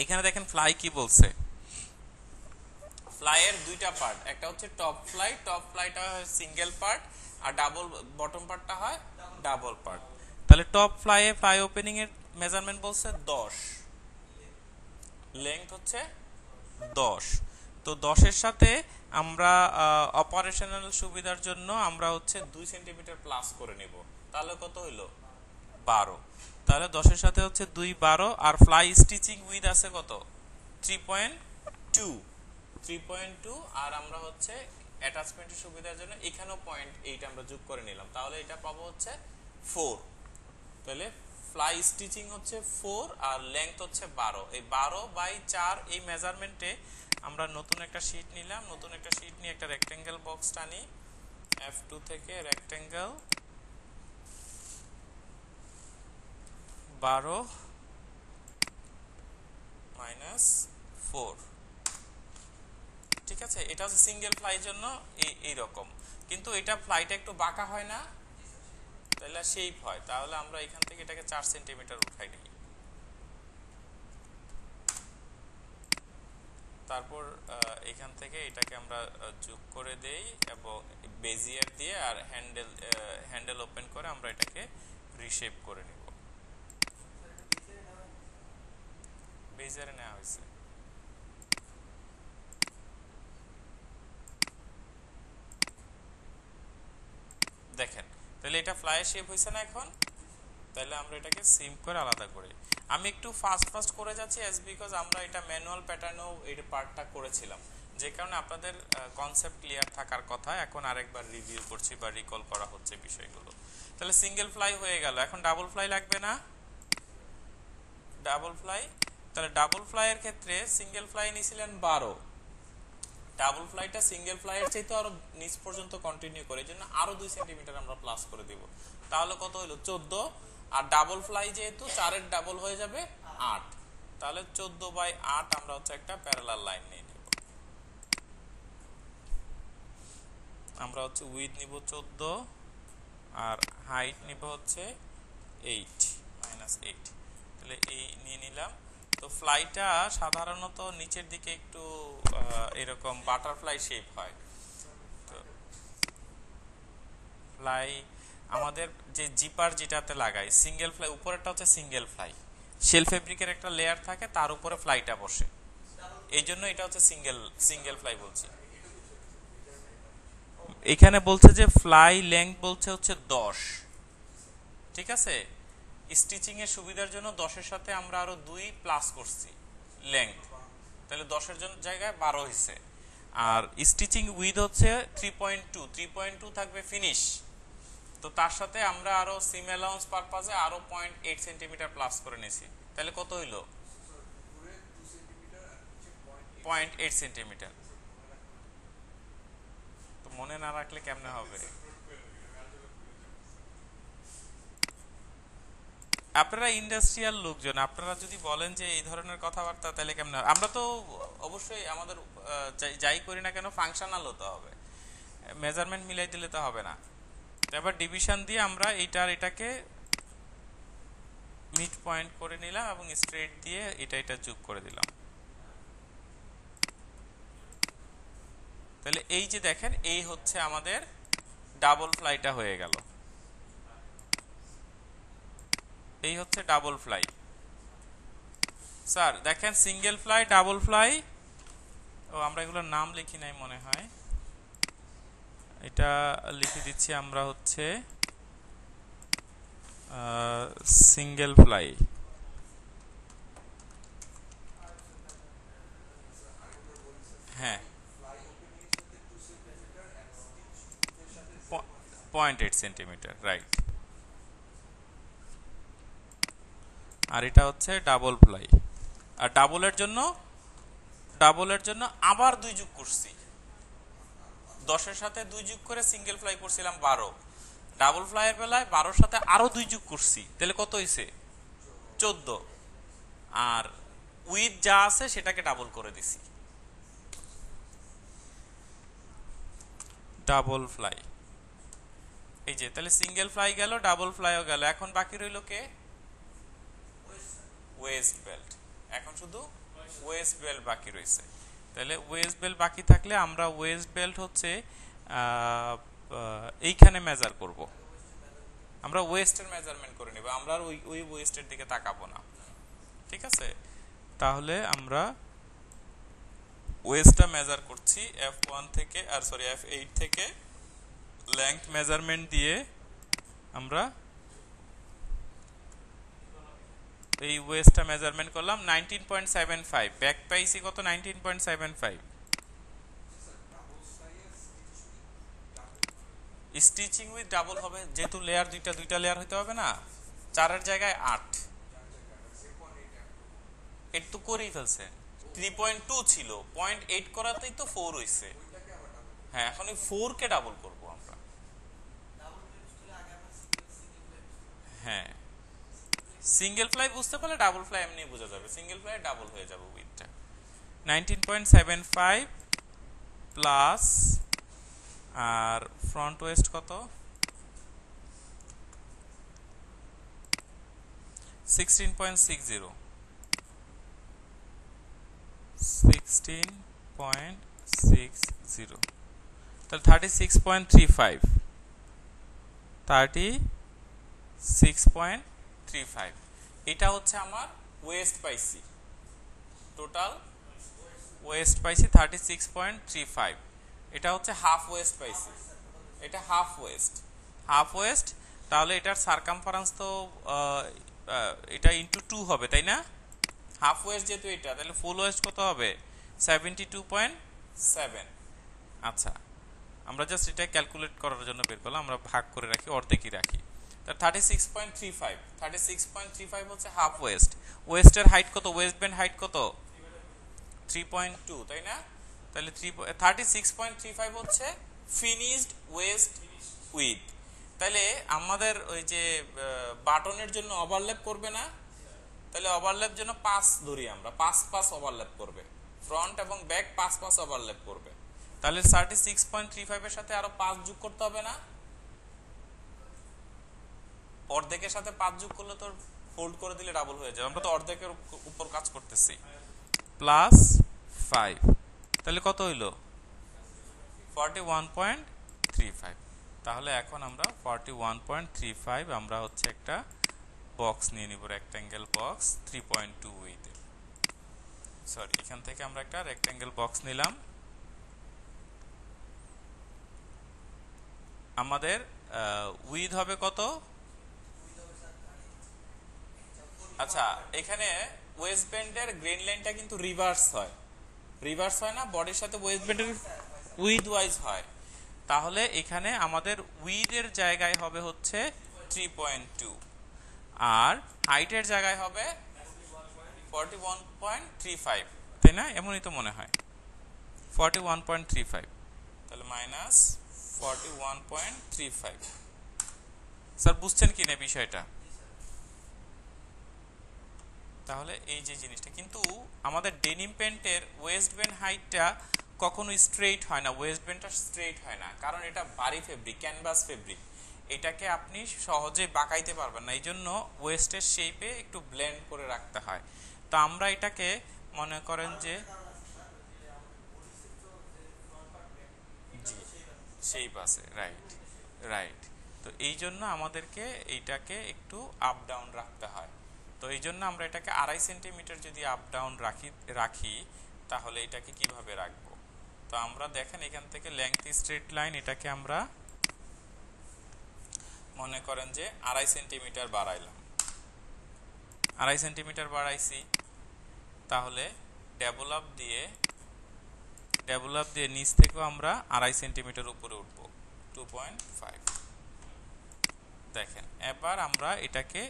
এখানে দেখেন ফ্লাই কি বলছে, ফ্লাই এর দুইটা পার্ট, একটা হচ্ছে টপ ফ্লাই, টপ ফ্লাইটা হয় সিঙ্গেল পার্ট, আর ডাবল বটম পার্টটা হয় ডাবল পার্ট। তাহলে টপ ফ্লাই এ ফ্লাই ওপেনিং এর মেজারমেন্ট বলছে 10, লেংথ হচ্ছে 10। তো 10-এর সাথে আমরা অপারেশনাল সুবিধার জন্য আমরা হচ্ছে 2 সেন্টিমিটার প্লাস করে নিব, তাহলে কত হইলো 12। তাহলে 10-এর সাথে হচ্ছে 2 12, আর ফ্লাই স্টিচিং উইথ আছে কত 3.2, আর আমরা হচ্ছে অ্যাটাচমেন্টের সুবিধার জন্য এখানেও 0.8 আমরা যোগ করে নিলাম, তাহলে এটা পাবো হচ্ছে 4। তাহলে ফ্লাই স্টিচিং হচ্ছে 4 আর লেংথ হচ্ছে 12। এই 12/4 এই মেজারমেন্টে আমরা নতুন একটা শীট নিলাম, নতুন একটা শীট নিয়ে একটা রেক্টেঙ্গেল বক্স টানি, F2 থেকে রেক্টেঙ্গেল 12 - 4। ঠিক আছে, এটা হচ্ছে সিঙ্গেল ফ্লাই জন্য এই রকম, কিন্তু এটা ফ্লাইটা একটু বাঁকা হয় না, তাহলে শেপ হয়। তাহলে আমরা এখান থেকে এটাকে 4 সেন্টিমিটার উঠাই নিই। তারপর এখান থেকে এটাকে আমরা যোগ করে দেই এবং বেজিয়ার দিয়ে আর হ্যান্ডেল ওপেন করে আমরা এটাকে রিশেপ করে নিব। বেজিয়ারে নেওয়া হয়েছে। দেখেন, তাহলে এটা ফ্লাইয়ের শেপ হয়েছে না এখন। তাহলে আমরা এটাকে সিম করে আলাদা করি। আমি একটু ফাস্ট করে যাচ্ছি এজ বিকজ আমরা এটা ম্যানুয়াল প্যাটার্নেও এই পার্টটা করেছিলাম, যে কারণে আপনাদের কনসেপ্ট ক্লিয়ার থাকার কথা। এখন আরেকবার রিভিউ করছি বা রিকল করা হচ্ছে বিষয়গুলো। তাহলে সিঙ্গেল ফ্লাই হয়ে গেল, এখন ডাবল ফ্লাই লাগবে না, ডাবল ফ্লাই। তাহলে ডাবল ফ্লাইয়ের ক্ষেত্রে সিঙ্গেল ফ্লাই নিয়েছিলেন 12, ডাবল ফ্লাইটা সিঙ্গেল ফ্লাইয়ের চাইতে আরো নিচ পর্যন্ত কন্টিনিউ করে, এই জন্য আরো 2 সেন্টিমিটার আমরা প্লাস করে দিব। তাহলে কত হলো 14, আর ডাবল ফ্লাই যেহেতু 4 এর ডাবল হয়ে যাবে 8, তাহলে 14/8 আমরা হচ্ছে একটা প্যারালাল লাইন নিয়ে নেব। আমরা হচ্ছে উইথ নিব 14 আর হাইট নিব হচ্ছে 8 -8, তাহলে এই নিয়ে নিলাম। তো ফ্লাইটা সাধারণত নিচের দিকে একটু এরকম বাটারফ্লাই শেপ হয়। তো ফ্লাই আমাদের যে জিপার যেটাতে লাগাই সিঙ্গেল ফ্লাই, উপরেরটা হচ্ছে সিঙ্গেল ফ্লাই, শেল ফেব্রিকের একটা লেয়ার থাকে তার উপরে ফ্লাইটা বসে, এই জন্য এটা হচ্ছে সিঙ্গেল ফ্লাই বলছি। এখানে বলছে যে ফ্লাই লেংথ বলছে হচ্ছে 10। ঠিক আছে, স্টিচিং এর সুবিধার জন্য 10-এর সাথে আমরা আরো 2 প্লাস করছি লেংথ, তাহলে 10-এর জন্য জায়গায় 12 হয়েছে। আর স্টিচিং উইথ হচ্ছে 3.2 থাকবে ফিনিশ। তো তার সাথে আমরা আরো সিম অ্যালাউন্স পারপাজে আরো 0.8 সেন্টিমিটার প্লাস করে নিয়েছি, তাহলে কত হইলো 0.8 সেন্টিমিটার। তো মনে না রাখলে কেমনে হবে? আপনারা ইন্ডাস্ট্রিয়াল লোকজন, আপনারা যদি বলেন যে এই ধরনের কথাবার্তা, তাহলে কেমন? আমরা তো অবশ্যই আমাদের যাই করি না কেন ফাংশনাল হতে হবে, মেজারমেন্ট মিলাই দিলে তো হবে না। এবার ডিভিশন দিয়ে আমরা এইটার এটাকে মিড পয়েন্ট করে নিলাম এবং স্ট্রেট দিয়ে এটা যোগ করে দিলাম। তাহলে এই যে দেখেন, এই হচ্ছে আমাদের ডাবল ফ্লাইটা হয়ে গেল। এই হচ্ছে ডাবল ফ্লাই। স্যার দেখেন, সিঙ্গেল ফ্লাই, ডাবল ফ্লাই, ও আমরা এগুলোর নাম লিখি নাই মনে হয়, এটা লিখে দিচ্ছি আমরা, হচ্ছে সিঙ্গেল ফ্লাই। হ্যাঁ, 0.8 সেন্টিমিটার, রাইট। আর এটা হচ্ছে ডাবল ফ্লাই। আর ডাবলের জন্য আবার 2 যোগ করছি, 10-এর সাথে 2 যোগ করে সিঙ্গেল ফ্লাই করছিলাম 12, ডাবল ফ্লাইয়ের বেলায় 12-এর সাথে আরো 2 যোগ করছি, তাহলে কত হয়েছে? 14। আর উইথ যা আছে সেটাকে ডাবল করে দিছি, ডাবল ফ্লাই। এই যে, তাহলে সিঙ্গেল ফ্লাই গেল, ডাবল ফ্লাইও গেল। এখন বাকি রইল কে? West belt. এখন শুধু ওয়েস্ট বেল্ট বাকি রয়েছে। তাহলে ওয়েস্ট বেল্ট বাকি থাকলে আমরা ওয়েস্ট বেল্ট হচ্ছে এইখানে মেজার করব, আমরা ওয়েস্টের মেজারমেন্ট করে নেব, আমরা আর ওই ওয়েস্টের দিকে তাকাবো না, ঠিক আছে? তাহলে আমরা ওয়েস্টটা মেজার করছি F1 থেকে, আর সরি F8 থেকে, লেংথ মেজারমেন্ট দিয়ে আমরা এই ওয়েস্টটা মেজারমেন্ট করলাম 19.75। ব্যাক পাইছি কত? 19.75। স্টিচিং উইথ ডাবল হবে, যেহেতু লেয়ার দুইটা লেয়ার হইতে হবে না, 4-এর জায়গায় 8, এটা তো করেই ফেলছে। 3.2 ছিল, 0.8 করাতেই তো 4 হইছে। হ্যাঁ, এখন এই 4 কে ডাবল করব আমরা। হ্যাঁ, সিঙ্গেল ফ্লাই বুঝতে পারলে ডাবল ফ্লাই এমনি বোঝা যাবে, সিঙ্গেল ফ্লাই ডাবল হয়ে যাবে উইথটা। 19.75 প্লাস, আর ফ্রন্ট ওয়েস্ট কত? 16.60, 16.60, তাহলে 36.35, 36.35। এটা হচ্ছে আমার ওয়েস্ট পাইছি, টোটাল ওয়েস্ট পাইছি 36.35। এটা হচ্ছে হাফ ওয়েস্ট পাইছি, এটা হাফ ওয়েস্ট। তাহলে এটার সারকামফারেন্স তো এটা ইনটু 2 হবে, তাই না? হাফ ওয়েস্ট যেহেতু এটা, তাহলে ফুল ওয়েস্ট কত হবে? 72.7। আচ্ছা, আমরা জাস্ট এটা ক্যালকুলেট করার জন্য বের করলাম, আমরা ভাগ করে রাখি, অর্ধেকই রাখি। তার 36.35 হচ্ছে হাফ ওয়েস্ট। ওয়েস্টের হাইট কত? ওয়েস্ট ব্যান্ড হাইট কত? 3.2, তাই না? তাহলে 36.35 হচ্ছে ফিনিশড ওয়েস্ট উইথ। তাহলে আমাদের ওই যে বাটনের জন্য ওভারল্যাপ করবে না, তাহলে ওভারল্যাপ জন্য 5 ধরি আমরা, 5 ওভারল্যাপ করবে, ফ্রন্ট এবং ব্যাক 5 ওভারল্যাপ করবে। তাহলে 36.35 এর সাথে আরো 5 যোগ করতে হবে না? অর্ধেকের সাথে 5 যোগ করলে তো ফোল্ড করে দিলে ডাবল হয়ে যাবে, আমরা তো অর্ধেকের উপর কাজ করতেছি। প্লাস 5, তাহলে কত হইল? 41.35। তাহলে এখন আমরা 41.35 আমরা হচ্ছে একটা বক্স নিয়ে নিব, রেক্ট্যাঙ্গেল বক্স 3.2 উইথ, সরি এখান থেকে আমরা একটা রেক্ট্যাঙ্গেল বক্স নিলাম। আমাদের উইথ হবে কত? আচ্ছা, এখানে ওয়েস্ট ব্যান্ডের গ্রেন লাইনটা কিন্তু রিভার্স হয় না, বডির সাথে ওয়েস্ট ব্যান্ডের উইথ ওয়াইজ হয়। তাহলে এখানে আমাদের উইথের জায়গায় হবে হচ্ছে 3.2, আর হাইটের জায়গায় হবে 41.35। তাই না? এমনই তো মনে হয় 41.35, তাহলে মাইনাস 41.35। স্যার বুঝছেন কি না বিষয়টা? তাহলে এই যে জিনিসটা, কিন্তু আমাদের ডেনিম প্যান্টের ওয়েস্ট ব্যান্ড হাইটটা কখনো স্ট্রেইট হয় না, ওয়েস্ট ব্যান্ডটা স্ট্রেইট হয় না, কারণ এটা ভারী ফেব্রিক, ক্যানভাস ফেব্রিক, এটাকে আপনি সহজে বাঁকাইতে পারবেন না, এই জন্য ওয়েস্টের শেপে একটু ব্লেন্ড করে রাখতে হয়। তো আমরা এটাকে মনে করেন যে জি শেপ আছে, রাইট রাইট। তো এই জন্য আমাদেরকে এইটাকে একটু আপ ডাউন রাখতে হয়। তো এই জন্য আমরা এটাকে 2.5 সেন্টিমিটার যদি আপ ডাউন রাখি তাহলে এটাকে কিভাবে রাখবো? তো আমরা দেখেন এখান থেকে লেংথ স্ট্রেট লাইন, এটাকে আমরা মনে করেন যে 2.5 সেন্টিমিটার বাড়াইলাম, 2.5 সেন্টিমিটার বাড়াইছি, তাহলে ডেভেলপ দিয়ে নিচ থেকেও আমরা 2.5 সেন্টিমিটার উপরে উঠবো, 2.5। দেখেন এবার আমরা এটাকে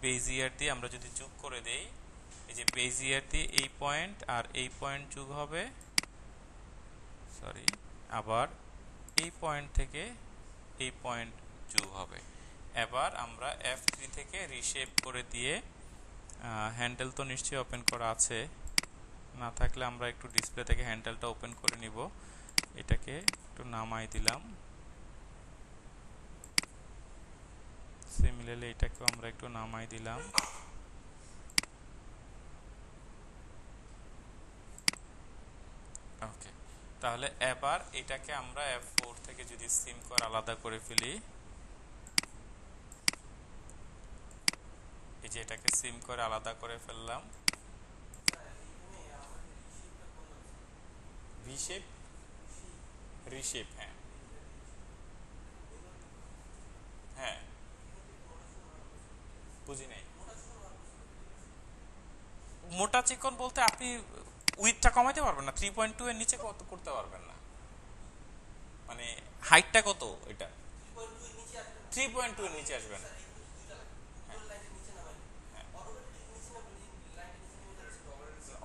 বেজিয়ার দিয়ে আমরা যদি যোগ করে দেই, এই যে বেজিয়ার দিয়ে এই পয়েন্ট আর এই পয়েন্ট যোগ হবে, সরি, আবার এই পয়েন্ট থেকে এই পয়েন্ট যোগ হবে। এবার আমরা F3 থেকে রিশেপ করে দিয়ে, হ্যান্ডেল তো নিশ্চয়ই ওপেন করা আছে, না থাকলে আমরা একটু ডিসপ্লে থেকে হ্যান্ডেলটা ওপেন করে নিব, এটাকে একটু নামাই দিলাম, সিমিলারলি এটাকেও আমরা একটু নামাই দিলাম। ওকে, তাহলে এবার এটাকে আমরা F4 থেকে যদি সিম করে আলাদা করে ফেলি, এই যে এটাকে সিম করে আলাদা করে ফেললাম, ভি শেপ, রিশেপ, হ্যাঁ হ্যাঁ বুঝি নাই। মোটা চিকন বলতে আপনি উইথটা কমাইতে পারবেন না, 3.2 এর নিচে কত করতে পারবেন না, মানে হাইটটা কত এটা 3.2 এর নিচে আসবে না।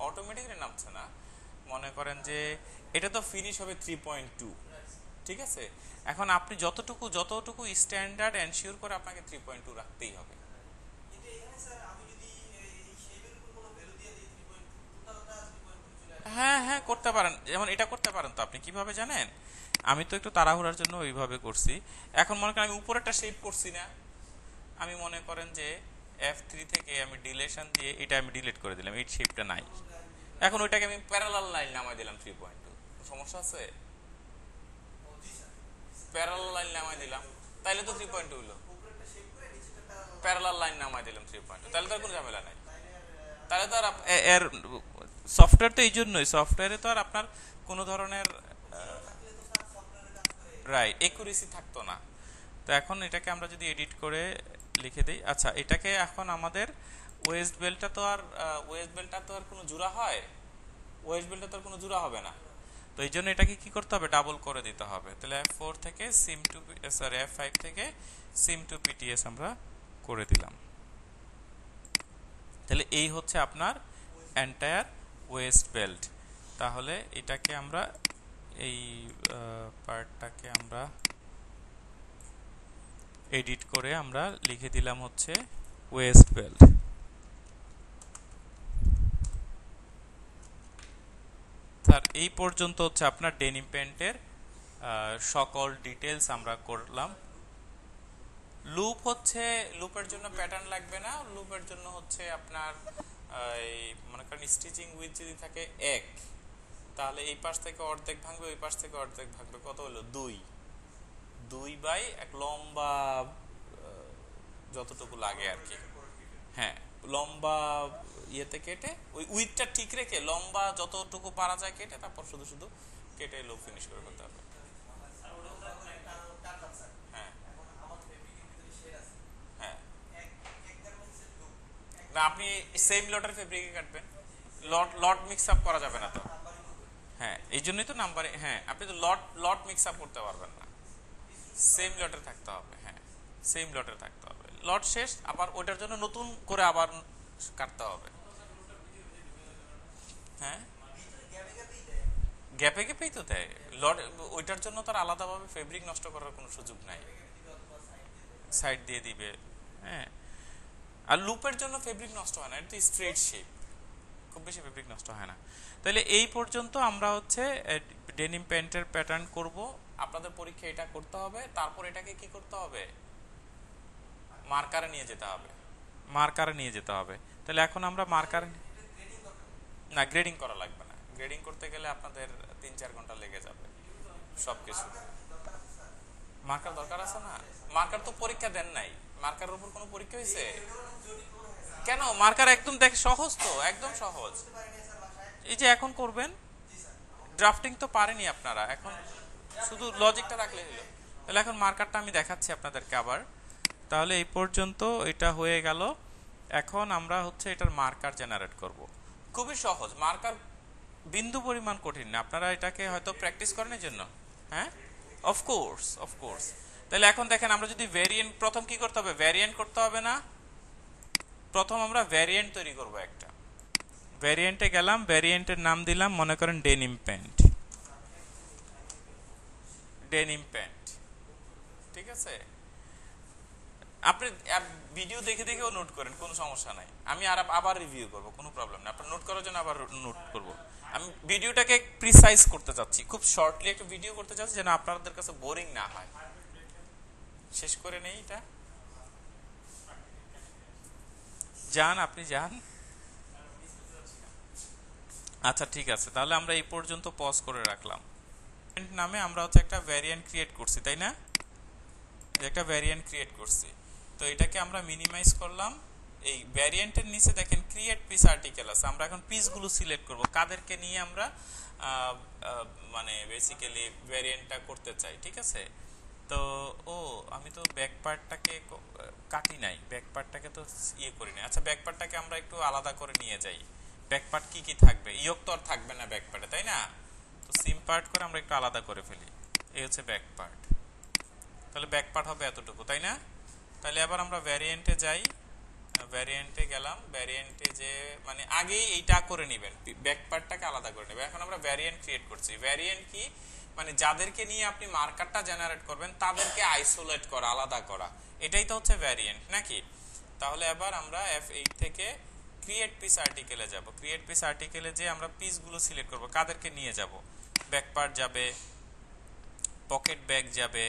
অটোমেটিক্যালি নামছে না, মনে করেন যে এটা তো ফিনিশ হবে 3.2, ঠিক আছে। এখন আপনি যতটুকু স্ট্যান্ডার্ড এনশিওর করে আপনাকে 3.2 রাখতেই হবে। হ্যাঁ হ্যাঁ করতে পারেন, যেমন এটা করতে পারেন। তো আপনি কিভাবে জানেন, আমি তো একটু তাড়াহুড়ার জন্য ওইভাবে করছি। এখন মনে করেন আমি উপরেরটা শেপ করছি না, আমি মনে করেন যে F3 থেকে আমি ডিলেশন দিয়ে এটা আমি ডিলিট করে দিলাম, এই শেপটা নাই, এখন ওইটাকে আমি প্যারালাল লাইন নামাই দিলাম 3.2, সমস্যা আছে? প্যারালাল লাইন নামাই দিলাম, তাইলে তো 3.2 হলো, প্যারালাল লাইন নামাই দিলাম 3.2, তাহলে তো আর কোনো ঝামেলা নাই। তাহলে তো আর এর সফটওয়্যার তো এই জন্যই, সফটওয়্যারে তো আর আপনার কোনো ধরনের রাইট একুরেসি থাকতো না। তো এখন এটাকে আমরা যদি এডিট করে লিখে দিই, আচ্ছা এটাকে এখন আমাদের ওয়েস্ট বেল্টটা তো আর কোনো জোড়া হয়, ওয়েস্ট বেল্টটা তো আর কোনো জোড়া হবে না। তো এই জন্য এটাকে কি করতে হবে, ডাবল করে দিতে হবে। তাহলে F4 থেকে সিম টু, সরি F5 থেকে সিম টু পিটিএস আমরা করে দিলাম। তাহলে এই হচ্ছে আপনার এন্টায়ার ওয়েস্ট বেল্ট। তাহলে এটাকে আমরা এই পার্টটাকে আমরা এডিট করে আমরা লিখে দিলাম হচ্ছে ওয়েস্ট বেল্ট। স্যার এই পর্যন্ত হচ্ছে আপনার ডেনিম প্যান্টের সকল ডিটেলস আমরা করলাম। লুপ হচ্ছে, লুপের জন্য প্যাটার্ন লাগবে না, লুপের জন্য হচ্ছে আপনার এই মনে করেন স্টিচিং উইথ যদি থাকে 1, তাহলে এই পাশ থেকে অর্ধেক ভাঙবে, ওই পাশ থেকে অর্ধেক ভাঙবে, কত হলো 2 বাই এক লম্বা যতটুকু লাগে আর কি, হ্যাঁ লম্বা ইয়েতে কেটে ওই উইথটা ঠিক রেখে লম্বা যতটুকু পারা যায় কেটে, তারপর শুধু শুধু কেটে লুপ ফিনিশ করে ফেলতে হবে। হ্যাঁ হ্যাঁ, না আপনি সেম লটের ফেব্রিকে কাটবেন, লট লট মিক্স আপ করা যাবে না তো। হ্যাঁ এই জন্যই তো নাম্বারে, হ্যাঁ আপনি তো লট লট মিক্স আপ করতে পারবেন না, সেম লটের থাকতে হবে, হ্যাঁ সেম লটের থাকতে হবে। লট শেষ আবার ওইটার জন্য নতুন করে আবার কাটতে হবে। হ্যাঁ, গ্যাপে গ্যাপেই তো দেয় লড। ওইটার জন্য তার আলাদাভাবে ফেব্রিক নষ্ট করার কোনো সুযোগ নাই, সাইড দিয়ে দিবে। হ্যাঁ, আর লুপের জন্য ফেব্রিক নষ্ট হয় না, এটা তো স্ট্রেট শেপ, খুব বেশি ফেব্রিক নষ্ট হয় না। তাহলে এই পর্যন্ত আমরা হচ্ছে ডেনিম প্যান্টের প্যাটার্ন করব। আপনাদের পরীক্ষা এটা করতে হবে, তারপর এটাকে কি করতে হবে, মার্কারে নিয়ে যেতে হবে, মার্কারে নিয়ে যেতে হবে। তাহলে এখন আমরা মার্কার, না গ্রেডিং করা লাগবে না, গ্রেডিং করতে গেলে আপনাদের 3-4 ঘন্টা লেগে যাবে সবকিছু। মার্কার দরকার আছে না, মার্কার তো পরীক্ষা দেন নাই, মার্কারের উপর কোনো পরীক্ষা হয়েছে কেন? মার্কার একদম দেখ সহজ, তো একদম সহজ। এই যে এখন করবেন, ড্রাফটিং তো পারেনি আপনারা, এখন শুধু লজিকটা রাখলে হলো। তাহলে এখন মার্কারটা আমি দেখাচ্ছি আপনাদেরকে আবার। তাহলে এই পর্যন্ত এটা হয়ে গেল। এখন আমরা হচ্ছে এটার মার্কার জেনারেট করব। খুবই সহজ, মার্কার বিন্দু পরিমাণ কঠিন না, আপনারা এটাকে হয়তো প্র্যাকটিস করেন এই জন্য। হ্যাঁ, অফকোর্স অফকোর্স। তাহলে এখন দেখেন, আমরা যদি ভ্যারিয়েন্ট, প্রথম কি করতে হবে, ভ্যারিয়েন্ট করতে হবে না? প্রথম আমরা ভ্যারিয়েন্ট তৈরি করব একটা। ভ্যারিয়েন্টে গেলাম, ভ্যারিয়েন্টের নাম দিলাম মনে করেন ডেনিম প্যান্ট, ডেনিম প্যান্ট, ঠিক আছে? আপনি ভিডিও দেখে দেখেও নোট করেন, কোনো সমস্যা নাই, আমি আর আবার রিভিউ করব, কোনো প্রবলেম না। আপনার নোট করার জন্য আবার নোট করব। আমি ভিডিওটাকে প্রিসাইজ করতে চাচ্ছি, খুব শর্টলি একটা ভিডিও করতে চাচ্ছি যেন আপনাদের কাছে বোরিং না হয়। শেষ করে নেই এটা, যান আপনি যান। আচ্ছা ঠিক আছে, তাহলে আমরা এই পর্যন্ত পজ করে রাখলাম। নামে আমরা হচ্ছে একটা ভ্যারিয়েন্ট ক্রিয়েট করছি, তাই না? একটা ভ্যারিয়েন্ট ক্রিয়েট করছি, তো এটাকে আমরা মিনিমাইজ করলাম। এই ভ্যারিয়েন্টের নিচে দেখেন ক্রিয়েট পিস আর্টিকেল আছে, আমরা এখন পিসগুলো সিলেক্ট করব কাদেরকে নিয়ে আমরা মানে বেসিক্যালি ভ্যারিয়েন্টটা করতে চাই, ঠিক আছে? তো আমি তো ব্যাক পার্টটাকে কাটি নাই, ব্যাক পার্টটাকে তো ইয়ে করি নাই। আচ্ছা, ব্যাক পার্টটাকে আমরা একটু আলাদা করে নিয়ে যাই। ব্যাক পার্ট কি কি থাকবে, ইয়োক তো আর থাকবে না ব্যাক পার্টে, তাই না? তো সিম পার্ট করে আমরা একটু আলাদা করে ফেলি, এই হচ্ছে ব্যাক পার্ট। তাহলে ব্যাক পার্ট হবে এতটুকু, তাই না? তাহলে এবার আমরা ভ্যারিয়েন্টে যাই, ভ্যারিয়েন্টে গেলাম, ভ্যারিয়েন্টে যে মানে আগেই এইটা করে নেবেন, ব্যাক পার্টটাকে আলাদা করে নেবেন। এখন আমরা ভ্যারিয়েন্ট ক্রিয়েট করছি। ভ্যারিয়েন্ট কি, মানে যাদেরকে নিয়ে আপনি মার্কারটা জেনারেট করবেন তাদেরকে আইসোলেট করা, আলাদা করা, এটাই তো হচ্ছে ভ্যারিয়েন্ট নাকি? তাহলে এবার আমরা F8 থেকে ক্রিয়েট পিস আর্টিকেলে যাব। ক্রিয়েট পিস আর্টিকেলে যে আমরা পিসগুলো সিলেক্ট করব, কাদেরকে নিয়ে যাব, ব্যাক পার্ট যাবে, পকেট ব্যাগ যাবে,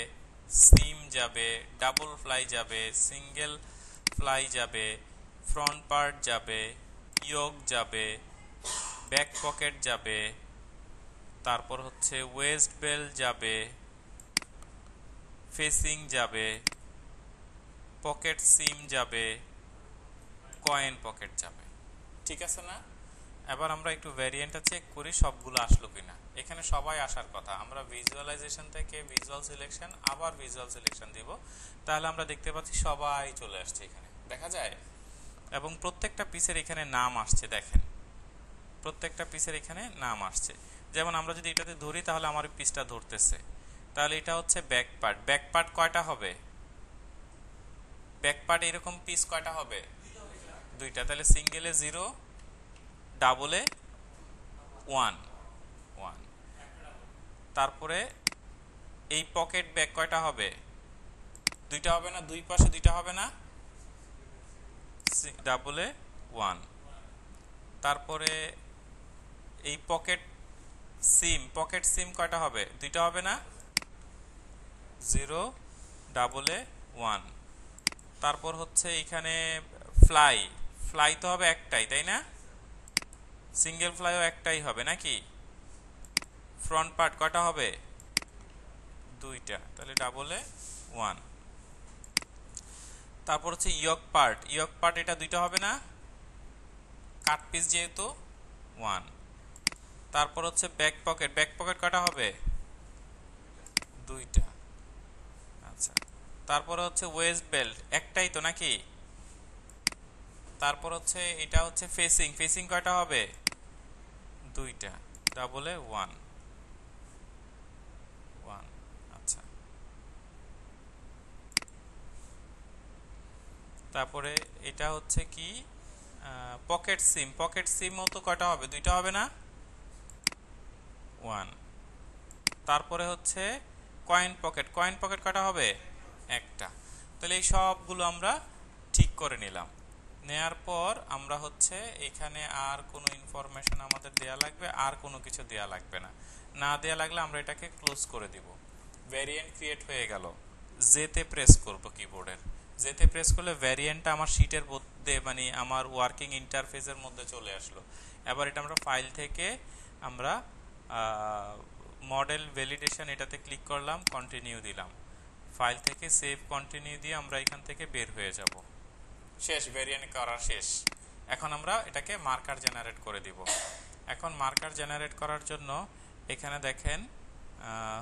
সিম যাবে, ডাবল ফ্লাই যাবে, সিঙ্গেল ফ্লাই যাবে, ফ্রন্ট পার্ট যাবে, ইয়োক যাবে, ব্যাক পকেট যাবে, তারপর হচ্ছে ওয়েস্ট বেল্ট যাবে, ফেসিং যাবে, পকেট সিম যাবে, কয়েন পকেট যাবে, ঠিক আছে না? এবার আমরা একটু ভ্যারিয়েন্টটা চেক করি সবগুলো আসলো কিনা। এখানে সবাই আসার কথা, আমরা ভিজুয়ালাইজেশন থেকে ভিজুয়াল সিলেকশন, আবার ভিজুয়াল সিলেকশন দিব, তাহলে আমরা দেখতে পাচ্ছি সবাই চলে আসছে, এখানে দেখা যায়। এবং প্রত্যেকটা পিসের এখানে নাম আসছে, দেখেন প্রত্যেকটা পিসের এখানে নাম আসছে। যেমন আমরা যদি এটাতে ধরি তাহলে আমার পিসটা ধরতেছে। তাহলে এটা হচ্ছে ব্যাক পার্ট। ব্যাক পার্ট কয়টা হবে, ব্যাক পার্ট এরকম পিস কয়টা হবে, দুইটা। তাহলে সিঙ্গেলে 0, ডাবলে 1 1। তারপরে এই পকেট ব্যাগ কয়টা হবে, দুইটা হবে না, দুই পাশে দুইটা হবে না, ডাবলে 1। তারপরে এই পকেট সিম কয়টা হবে, দুইটা হবে না, 0, ডাবলে 1। তারপর হচ্ছে এখানে ফ্লাই তো হবে একটাই, তাই না? সিঙ্গেল ফ্লাইও একটাই হবে নাকি? ফ্রন্ট পার্ট কয়টা হবে, দুইটা, তাহলে ডাবলে 1। তারপর হচ্ছে ইয়োক পার্ট এটা দুইটা হবে না, কাট পিস যেহেতু 1। তারপর হচ্ছে ব্যাক পকেট কয়টা হবে, দুইটা, আচ্ছা। তারপর হচ্ছে ওয়েস্ট বেল্ট একটাই তো নাকি? তারপর হচ্ছে এটা হচ্ছে ফেসিং কয়টা হবে, দুইটা, ডাবলে 1 1, আচ্ছা। তারপরে এটা হচ্ছে কি পকেট সিমও তো কয়টা হবে, দুইটা হবে না, 1। তারপরে হচ্ছে কয়েন পকেট, কয়েন পকেট কয়টা হবে? একটা। তাহলে এই সবগুলো আমরা ঠিক করে নিলাম। নেয়ার পর আমরা হচ্ছে এখানে আর কোনো ইনফরমেশন আমাদের দেয়া লাগবে, আর কোনো কিছু দেয়া লাগবে না। না দেয়া লাগলে আমরা এটাকে ক্লোজ করে দিব। ভ্যারিয়েন্ট ক্রিয়েট হয়ে গেল। জেতে প্রেস করব কিবোর্ডের। জেতে প্রেস করলে ভ্যারিয়েন্টটা আমার শীটের মধ্যে মানে আমার ওয়ার্কিং ইন্টারফেসের মধ্যে চলে আসলো। এবার এটা আমরা ফাইল থেকে আমরা মডেল ভ্যালিডেশন এটাতে ক্লিক করলাম, কন্টিনিউ দিলাম। ফাইল থেকে সেভ কন্টিনিউ দিয়ে আমরা এখান থেকে বের হয়ে যাব। শেষ, ভ্যারিয়েন্ট করা শেষ। এখন আমরা এটাকে মার্কার জেনারেট করে দিব। এখন মার্কার জেনারেট করার জন্য এখানে দেখেন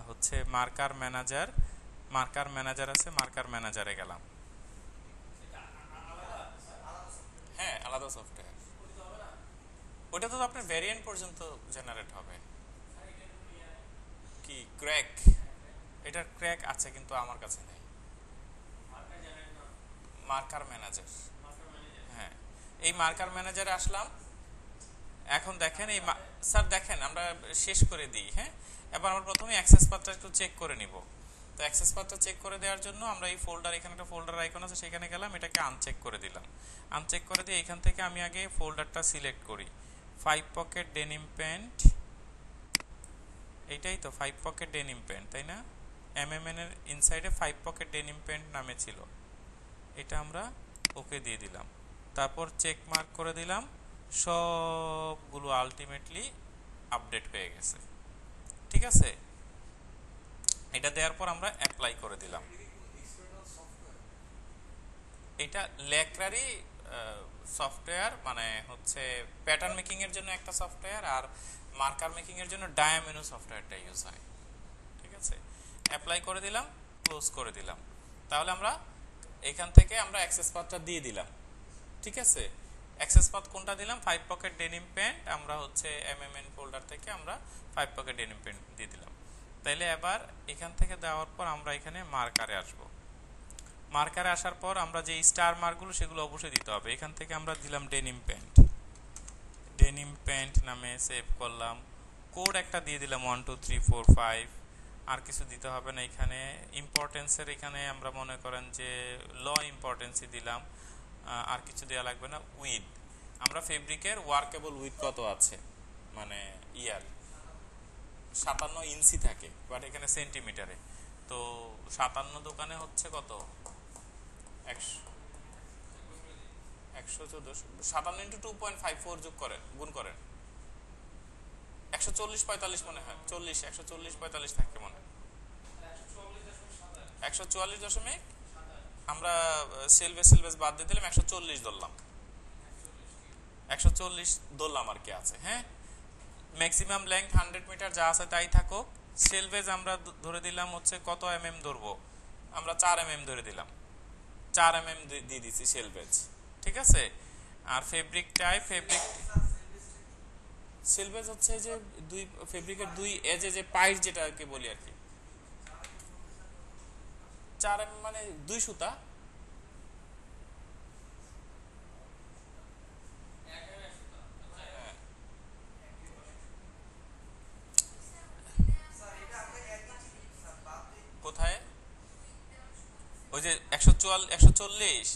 হচ্ছে মার্কার ম্যানেজার, মার্কার ম্যানেজার আছে, মার্কার ম্যানেজারে গেলাম। হ্যাঁ, আলাদা সফটওয়্যার। ওটা তো আপনার ভ্যারিয়েন্ট পর্যন্ত জেনারেট হবে। কি ক্র্যাক? এটার ক্র্যাক আছে কিন্তু আমার কাছে নেই। মার্কার ম্যানেজার, হ্যাঁ, এই মার্কার ম্যানেজারে আসলাম। এখন দেখেন এই স্যার দেখেন আমরা শেষ করে দিই। হ্যাঁ, এবার আমরা প্রথমে অ্যাক্সেস পাথটা একটু চেক করে নিব। তো অ্যাক্সেস পাথটা চেক করে দেওয়ার জন্য আমরা এই ফোল্ডার, এখানে একটা ফোল্ডার আইকন আছে সেখানে গেলাম, এটাকে আনচেক করে দিলাম। আনচেক করে দিয়ে এখান থেকে আমি আগে ফোল্ডারটা সিলেক্ট করি। 5 পকেট ডেনিম প্যান্ট, এইটাই তো 5 পকেট ডেনিম প্যান্ট, তাই না? এমএমএন এর ইনসাইডে 5 পকেট ডেনিম প্যান্ট নামে ছিল, এটা আমরা ওকে দিয়ে দিলাম। তারপর চেক মার্ক করে দিলাম। সবগুলো আলটিমেটলি আপডেট হয়ে গেছে। ঠিক আছে, এটা দেওয়ার পর আমরা অ্যাপ্লাই করে দিলাম। এটা ল্যাক্রারি সফটওয়্যার, মানে হচ্ছে প্যাটার্ন মেকিং এর জন্য একটা সফটওয়্যার, আর মার্কার মেকিং এর জন্য ডায়ামেনো সফটওয়্যারটা ইউজ হয়। ঠিক আছে, অ্যাপ্লাই করে দিলাম, ক্লোজ করে দিলাম। তাহলে আমরা এখান থেকে আমরা অ্যাক্সেস পাথটা দিয়ে দিলাম। ঠিক আছে, অ্যাক্সেস পাথ কোনটা দিলাম? 5 পকেট ডেনিম প্যান্ট। আমরা হচ্ছে এমএমএন ফোল্ডার থেকে আমরা 5 পকেট ডেনিম প্যান্ট দিয়ে দিলাম। তাইলে এবার এখান থেকে দেওয়ার পর আমরা এখানে মার্কারে আসব। মার্কারে আসার পর আমরা যে স্টার মার্কগুলো সেগুলো অবশ্যই দিতে হবে। এখান থেকে আমরা দিলাম ডেনিম প্যান্ট, ডেনিম প্যান্ট নামে সেভ করলাম। কোড একটা দিয়ে দিলাম 1 2 3 4 5। আর কিছু দিতে হবে না। এখানে ইম্পর্টেন্সের এখানে আমরা মনে করেন যে ল ইম্পর্টেন্সই দিলাম, আর কিছু দেওয়া লাগবে না। উইথ, আমরা ফেব্রিকের ওয়ার্কেবল উইথ কত আছে, মানে ইয়ার 57 ইঞ্চি থাকে, বাট এখানে সেন্টিমিটারে। তো 57 দোকানে হচ্ছে কত? 114, 57 ইন্টু 2.54 যোগ করেন, গুণ করেন। 140 45 মনে হয়, 40 140 45 থাকে মনে হয়। 144 আমরা সেলভেস বাদ দিয়ে দিলাম, 140 ধরলাম। 140 ধরলাম আর কি আছে। হ্যাঁ, ম্যাক্সিমাম লেংথ 100 মিটার যা আছে তাই থাকুক। সেলভেজ আমরা ধরে দিলাম হচ্ছে কত এমএম ধরবো, আমরা 4 এমএম ধরে দিলাম, 4 এমএম দিয়ে দিছি সেলভেজ। ঠিক আছে, আর ফেব্রিক টাইপ, ফেব্রিক সেলভেজ হচ্ছে যে দুই ফেব্রিকের দুই এজে যে পাইপ যেটাকে বলি আর কি। 4 এমএম মানে 2 সুতা। কোথায়? ওই যে 140,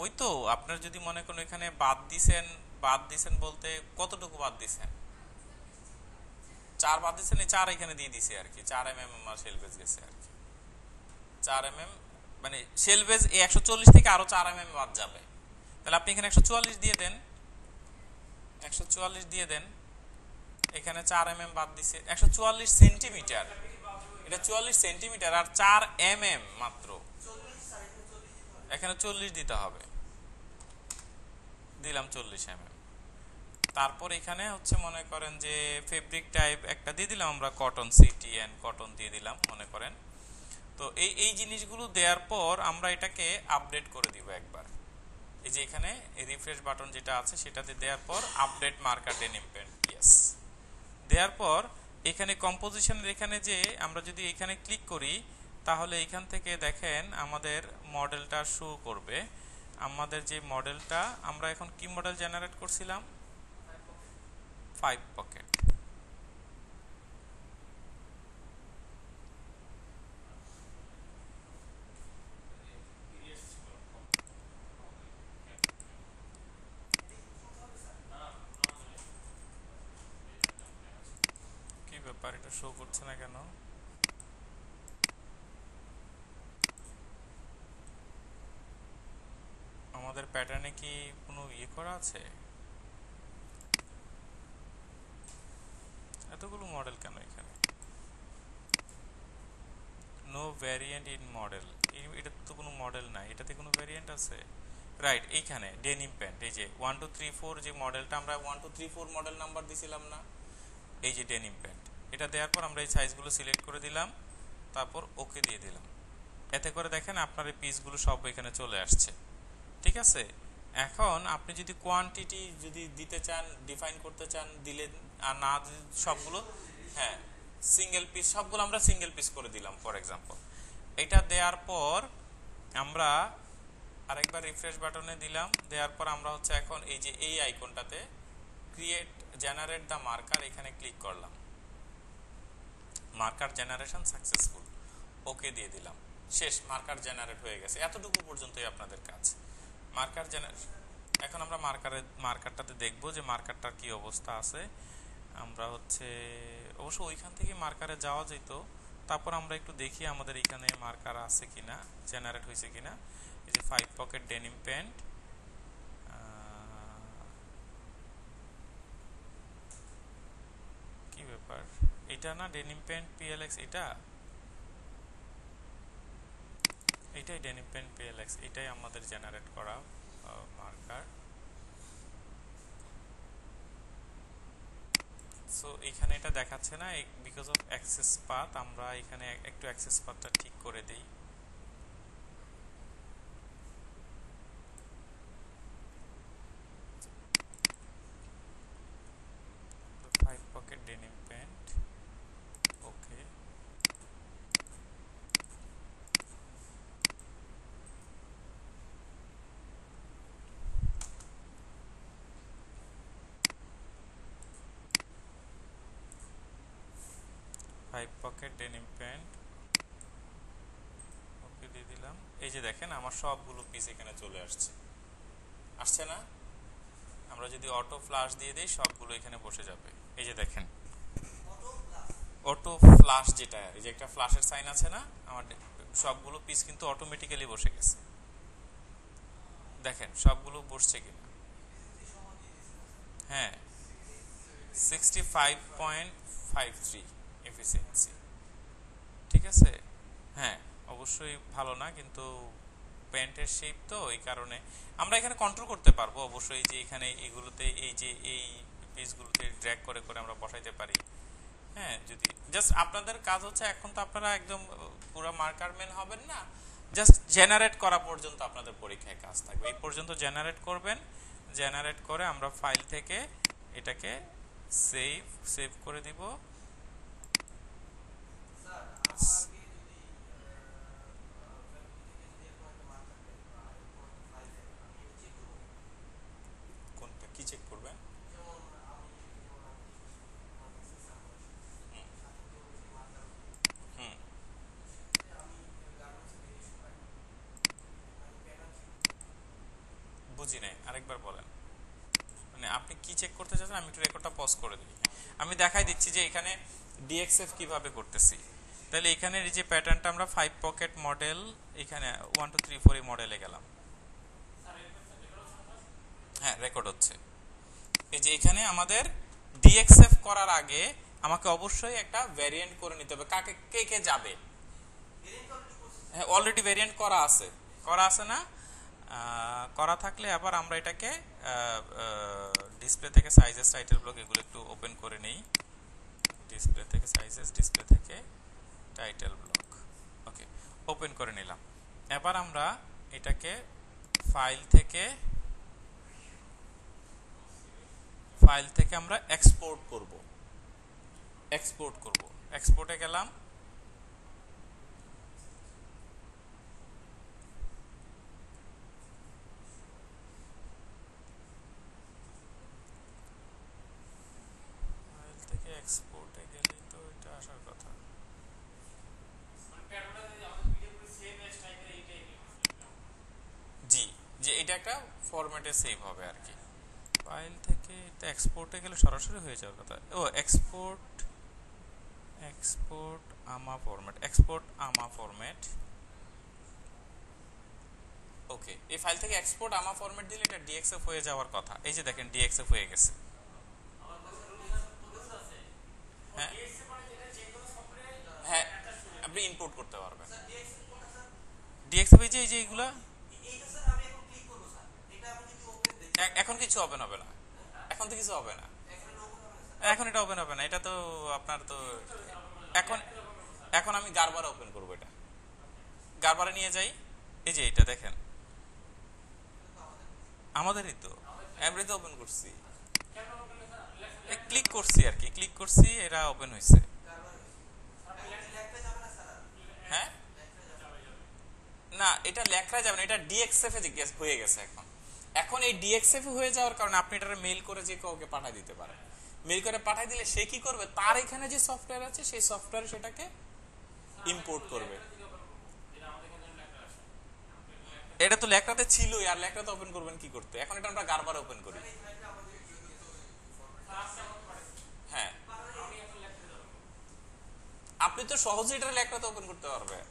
ওই তো আপনার যদি মনে করেন এখানে বাদ দিছেন বলতে কতটুকু বাদ দিছেন? 4 বাদ দিছেন, এই 4 এখানে দিয়ে দিছে আর কি। 4 এমএম আমার সেলভেজ গেছে আর কি। 4 এমএম মানে সেলভেজ এই 140 থেকে আরো 4 এমএম বাদ যাবে। তাহলে আপনি এখানে 144 দিয়ে দেন, 144 দিয়ে দেন। এখানে 4 এমএম বাদ দিছে, 144 সেন্টিমিটার। এটা 44 সেন্টিমিটার আর 4 এমএম মাত্র। এখানে 40 দিতে হবে, দিলাম 40 এমএম। তারপর এখানে হচ্ছে মনে করেন যে ফেব্রিক টাইপ একটা দিয়ে দিলাম আমরা, কটন সিটি এন্ড কটন দিয়ে দিলাম মনে করেন। তো এই জিনিসগুলো দেওয়ার পর আমরা এটাকে আপডেট করে দিব একবার। এই যে এখানে রিফ্রেশ বাটন যেটা আছে সেটাতে দেওয়ার পর update marker denim pant, yes দেওয়ার পর এখানে কম্পোজিশনের এখানে যে আমরা যদি এখানে ক্লিক করি তাহলে এখান থেকে দেখেন আমাদের মডেলটা শো করবে। আমাদের যে মডেলটা আমরা এখন কি মডেল জেনারেট করছিলাম, 5 পকেট। এটা শো করছে না কেন? আমাদের প্যাটার্নে কি কোনো ইয়ে করা আছে? এতগুলো মডেল কেন এখানে? No variant in model. এটা তো কোনো মডেল না, এটাতে কোনো ভ্যারিয়েন্ট আছে? রাইট, এইখানে ডেনিম প্যান্ট, এই যে 1234 যে মডেলটা আমরা 1234 মডেল নাম্বার দিছিলাম না, এই যে ডেনিম প্যান্ট, এটা দেওয়ার পর আমরা এই সাইজগুলো সিলেক্ট করে দিলাম, তারপর ওকে দিয়ে দিলাম। এতে করে দেখেন আপনার এই পিসগুলো সব এখানে চলে আসছে। ঠিক আছে, এখন আপনি যদি কোয়ান্টিটি যদি দিতে চান, ডিফাইন করতে চান, দিলে, আর না সবগুলো, হ্যাঁ সিঙ্গেল পিস, সবগুলো আমরা সিঙ্গেল পিস করে দিলাম ফর এক্সাম্পল। এটা দেওয়ার পর আমরা আরেকবার রিফ্রেশ বাটনে দিলাম, দেওয়ার পর আমরা হচ্ছে এখন এই যে এই আইকনটাতে ক্রিয়েট জেনারেট দ্য মার্কার, এখানে ক্লিক করলাম, মার্কার জেনারেশন সাকসেসফুল, ওকে দিয়ে দিলাম, শেষ, মার্কার জেনারেট হয়ে গেছে। এতটুকু পর্যন্তই আপনাদের কাজ, মার্কার জেনারেশন। এখন আমরা মার্কারটাতে দেখব যে মার্কারটার কি অবস্থা আছে। আমরা হচ্ছে অবশ্য ওইখান থেকে মার্কারে যাওয়া যেত, তারপর আমরা একটু দেখি আমাদের এখানে মার্কার আছে কিনা, জেনারেট হয়েছে কিনা। এই যে 5 পকেট ডেনিম প্যান্ট, কি ব্যাপার, এটা না ডেনিম প্যান্ট পিএলএক্স, এটাই ডেনিম প্যান্ট পিএলএক্স, এটাই আমাদের জেনারেট করা মার্কার। সো এখানে এটা দেখাচ্ছে না বিকজ অফ অ্যাক্সেস পাথ। আমরা এখানে একটু অ্যাক্সেস পাথটা ঠিক করে দেই। ফাইভ পকেট ডেনিম প্যান্ট, ওকে। ফাইভ পকেট ডেনিম প্যান্ট, ওকে দিয়ে দিলাম। এই যে দেখেন আমার সবগুলো পিস এখানে চলে আসছে না? আমরা যদি অটো ফ্লাশ দিয়ে দিই সবগুলো এখানে বসে যাবে। এই যে দেখেন অটো ফ্লাশ, যেটা এই যে একটা ফ্লাশের সাইন আছে না, আমার সবগুলো পিস কিন্তু অটোমেটিক্যালি বসে গেছে। দেখেন সবগুলো বসছে কিনা। হ্যাঁ, 65.53 এফিসিয়েন্সি। ঠিক আছে, হ্যাঁ অবশ্যই ভালো না, কিন্তু প্যান্টের শেপ তো এই কারণে আমরা এখানে কন্ট্রোল করতে পারবো অবশ্যই, যে এখানে এইগুলোতে এই যে এই পিসগুলোতে ড্র্যাগ করে করে আমরা বসাইতে পারি। হ্যাঁ, যদি জাস্ট আপনাদের কাজ হচ্ছে, এখন তো আপনারা একদম পুরো মার্কার ম্যান হবেন না, জাস্ট জেনারেট করা পর্যন্ত আপনাদের পরীক্ষায় কাজ থাকবে। এই পর্যন্ত জেনারেট করবেন, জেনারেট করে আমরা ফাইল থেকে এটাকে সেভ করে দিব। কোনটা কি চেক করবেন? হুম, বুঝি নাই, আরেকবার বলেন। মানে আপনি কি চেক করতে চাচ্ছেন? আমি একটু রেকর্ডটা পজ করে দিই। আমি দেখাই দিচ্ছি যে এখানে ডিএক্সএফ কিভাবে করতেছি। তাহলে এখানে এই যে প্যাটার্নটা আমরা 5 পকেট মডেল, এখানে 1 2 3 4 এই মডেলে গেলাম। হ্যাঁ রেকর্ড হচ্ছে। এই যে এখানে আমাদের ডিএক্সএফ করার আগে আমাকে অবশ্যই একটা ভ্যারিয়েন্ট করে নিতে হবে। কাকে কে কে যাবে? হ্যাঁ অলরেডি ভ্যারিয়েন্ট করা আছে না? করা থাকলে আবার আমরা এটাকে ডিসপ্লে থেকে সাইজেস, টাইটেল ব্লক এগুলো একটু ওপেন করে নেই। ডিসপ্লে থেকে সাইজেস, ডিসপ্লে থেকে টাইটেল ব্লক, ওকে ওপেন করে নিলাম। এবার আমরা এটাকে ফাইল থেকে আমরা এক্সপোর্ট করব। এক্সপোর্টে গেলাম, ফাইল থেকে এক্সপোর্টে গেলে তো এটা আসার কথা। জি, যে এটা একটা ফরম্যাটে সেভ হবে আর কি। ফাইল থেকে এটা এক্সপোর্টে গেলে সরাসরি হয়ে যাওয়ার কথা। ও এক্সপোর্ট, এক্সপোর্ট আমা ফরম্যাট, এক্সপোর্ট আমা ফরম্যাট। ওকে, এই ফাইল থেকে এক্সপোর্ট আমা ফরম্যাট দিলে এটা ডিএক্সএফ হয়ে যাওয়ার কথা। এই যে দেখেন ডিএক্সএফ হয়ে গেছে। হ্যাঁ হ্যাঁ, আপনি ইম্পোর্ট করতে পারবেন ডিএক্সএফ। এই যে এইগুলা এখন কিছু ওপেন হবে না, এখন তো কিছু হবে না, এখন এটা ওপেন হবে না, এটা তো আপনার তো এখন এখন আমি গারবারে ওপেন করব, এটা গারবারে নিয়ে যাই। এই যে এটা দেখেন আমাদেরই তো, এভরিতে ওপেন করছি, ক্লিক করছি আর কি, ক্লিক করছি, এরা ওপেন হয়েছে। হ্যাঁ না, এটা লেখা যাবে না, এটা ডিএক্সএফ এ হয়ে গেছে এখন। এখন এই ডিএক্সএফ হয়ে যাওয়ার কারণে আপনি এটা মেইল করে যে কাউকে পাঠিয়ে দিতে পারেন। মেইল করে পাঠিয়ে দিলে সে কি করবে, তার এখানে যে সফটওয়্যার আছে সেই সফটওয়্যারে সেটাকে ইম্পোর্ট করবে। এটা তো লেখাতে ছিলই, আর লেখাতে ওপেন করবেন কি করতে, এখন এটা আমরা গারবারে ওপেন করি। হ্যাঁ, আপনি তো সহজেই এটা লেখাতে ওপেন করতে পারবেন।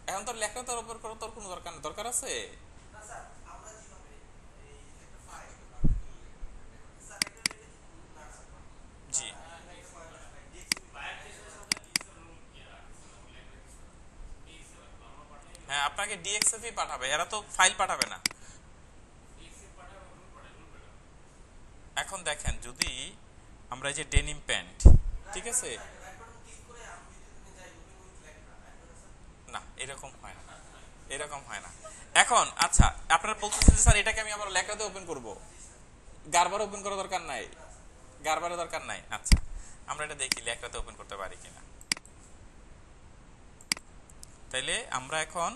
এখন তো লেখাতে ওপেন করার তোর কোনো দরকার নেই, দরকার আছে? জি হ্যাঁ, আপনাকে ডিএক্সএফই পাঠাবে, এরা তো ফাইল পাঠাবে না। এখন দেখেন যদি আমরা এই যে ডেনিম প্যান্ট, ঠিক আছে, না এরকম হয় না, এরকম হয় না। এখন আচ্ছা, আপনারা বলতেছেন যে স্যার এটাকে আমি আবার লেখাতে ওপেন করব, গারবার ওপেন করার দরকার নাই, গারবারের দরকার নাই। আচ্ছা, আমরা এটা দেখি লেখাতে ওপেন করতে পারি কিনা। তাইলে আমরা এখন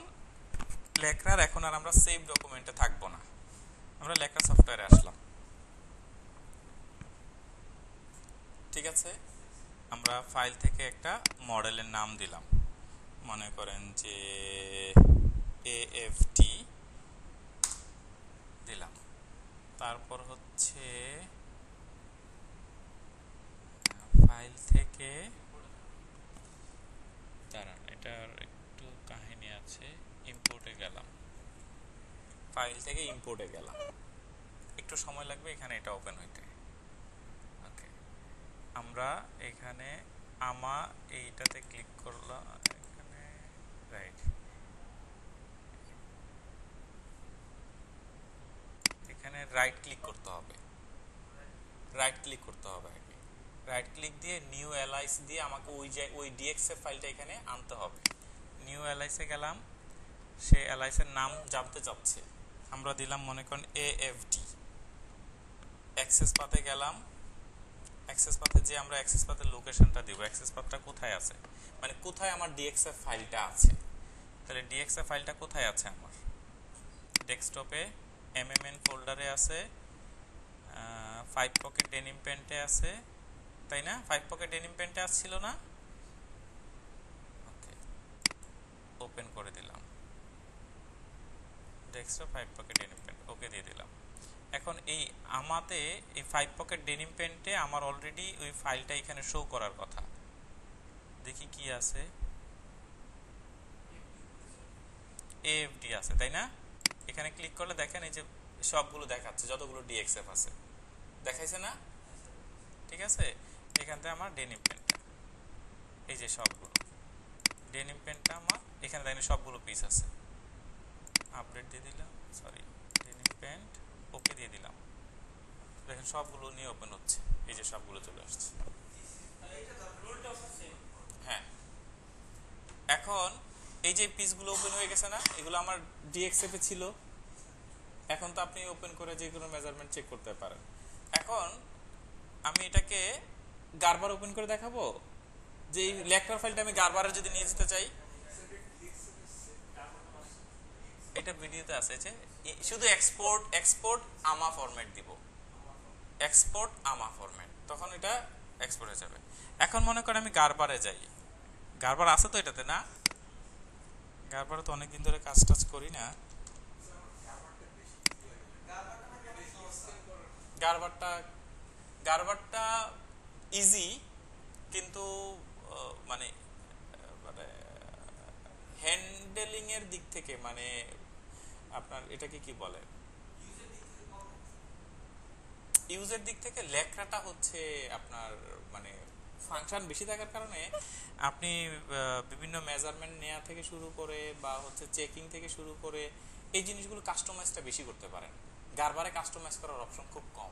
লেখার, এখন আর আমরা সেভ ডকুমেন্টে থাকবো না, আমরা লেখা সফটওয়্যারে আসলাম। ঠিক আছে, আমরা ফাইল থেকে একটা মডেলের নাম দিলাম, মনে করেন যে AFT দিলাম। তারপর হচ্ছে ফাইল থেকে, দাঁড়ান এটার একটু কাহিনী আছে, ইম্পোর্টে গেলাম, ফাইল থেকে ইম্পোর্টে গেলাম, একটু সময় লাগবে এখানে এটা ওপেন হইতে। ওকে, আমরা এখানে আমা এইটাতে ক্লিক করলাম, এখানে রাইট, এখানে রাইট ক্লিক করতে হবে, রাইট ক্লিক করতে হবে আগে, রাইট ক্লিক দিয়ে নিউ এলআইস দিয়ে আমাকে ওই ডিএক্সএফ ফাইলটা এখানে আনতে হবে। নিউ এলআইসে গেলাম, সে এলআইসের নাম জানতে চাচ্ছে, আমরা দিলাম মনে করেন AFD। অ্যাক্সেস পাথে গেলাম, অ্যাক্সেস পাথে যে আমরা অ্যাক্সেস পাথের লোকেশনটা দিব, অ্যাক্সেস পাথটা কোথায় আছে, মানে কোথায় আমার ডিএক্সএফ ফাইলটা আছে। তাহলে ডিএক্সএফ ফাইলটা কোথায় আছে, আমার ডেস্কটপে MMN ফোল্ডারে আছে, 5 পকেট ডেনিম প্যান্টে আছে, তাই না? 5 পকেট ডেনিম প্যান্টে আসছিল না? ওকে, ওপেন করে দিলাম ডেস্কটপ 5 পকেট ডেনিম প্যান্ট, ওকে দিয়ে দিলাম। এখন এই আমাতে এই 5 পকেট ডেনিম প্যান্টে আমার অলরেডি ওই ফাইলটা এখানে শো করার কথা, দেখি কি আছে, AFD আছে, তাই না? এখানে ক্লিক করলে দেখেন এই যে সবগুলো দেখাচ্ছে, যতগুলো ডিএক্সএফ আছে দেখাইছে না? ঠিক আছে, এখান থেকে আমার ডেনিম প্যান্টটা, এই যে সবগুলো ডেনিম প্যান্টটা আমার এখানে দেখেন সবগুলো পিস আছে। আপডেট দিয়ে দিলাম, সরি ডেনিম প্যান্ট, ওকে দিয়ে দিলাম, দেখেন সবগুলো নিয়ে ওপেন হচ্ছে, এই যে সবগুলো চলে আসছে। হ্যাঁ, এখন এই যে পিসগুলো ওপেন হয়ে গেছে না, এগুলো আমার ডিএক্সএফ এ ছিল, এখন তো আপনি ওপেন করে যে কোনো মেজারমেন্ট চেক করতে পারেন। এখন আমি এটাকে গারবার ওপেন করে দেখাবো, যে এই লেকচার ফাইলটা আমি গারবারে যদি নিয়ে যেতে চাই, এটা ভিডিওতে আছে যে শুধু এক্সপোর্ট আমা ফরম্যাট দিব, এক্সপোর্ট আমা ফরম্যাট, তখন এটা এক্সপোর্ট হয়ে যাবে। এখন মনে করেন আমি গারবারে যাই, গারবার আছে তো এটাতে না, গারবারে তো অনেকদিন ধরে কাজ টাজ করি না, গারবারটা গারবারটা ইজি, কিন্তু মানে মানে হ্যান্ডেলিং এর দিক থেকে মানে আপনার এটাকে কি বলে, ইউজের দিক থেকে লেখাটা হচ্ছে আপনার মানে ফাংশন বেশি থাকার কারণে আপনি বিভিন্ন মেজারমেন্ট নেওয়া থেকে শুরু করে বা হচ্ছে চেকিং থেকে শুরু করে এই জিনিসগুলো কাস্টমাইজটা বেশি করতে পারেন। গারবারে কাস্টমাইজ করার অপশন খুব কম।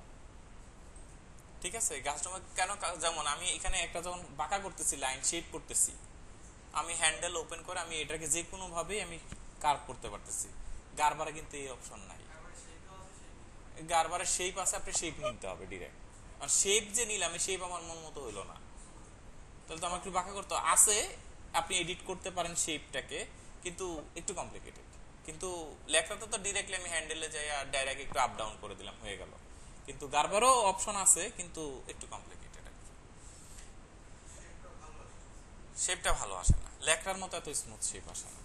ঠিক আছে, কাস্টমার কেন, যেমন আমি এখানে একটা যখন বাঁকা করতেছি, লাইন শেপ করতেছি, আমি হ্যান্ডেল ওপেন করে আমি এটাকে যে কোনো ভাবে আমি কার্ভ করতে পারতেছি। গারবারে কিন্তু এই অপশন নাই। গারবারের শেপ আছে, আপনি শেপ নিতে হবে ডিরেক্ট। আর শেপ যে নিলাম, শেপ আমার মন মতো হইলো না, তাহলে তো আমার একটু বাঁকা করতে আছে। আপনি এডিট করতে পারেন শেপটাকে, কিন্তু একটু কমপ্লিকেটেড। কিন্তু লেখাটা তো ডিরেক্টলি আমি হ্যান্ডেলে যাই আর ডাইরেক্ট একটু আপ ডাউন করে দিলাম, হয়ে গেল। কিন্তু গারবারও অপশন আছে, কিন্তু একটু কমপ্লিকেটেড। শেপটা ভালো আসে না, লেখার মতো এত স্মুথ শেপ আসে না।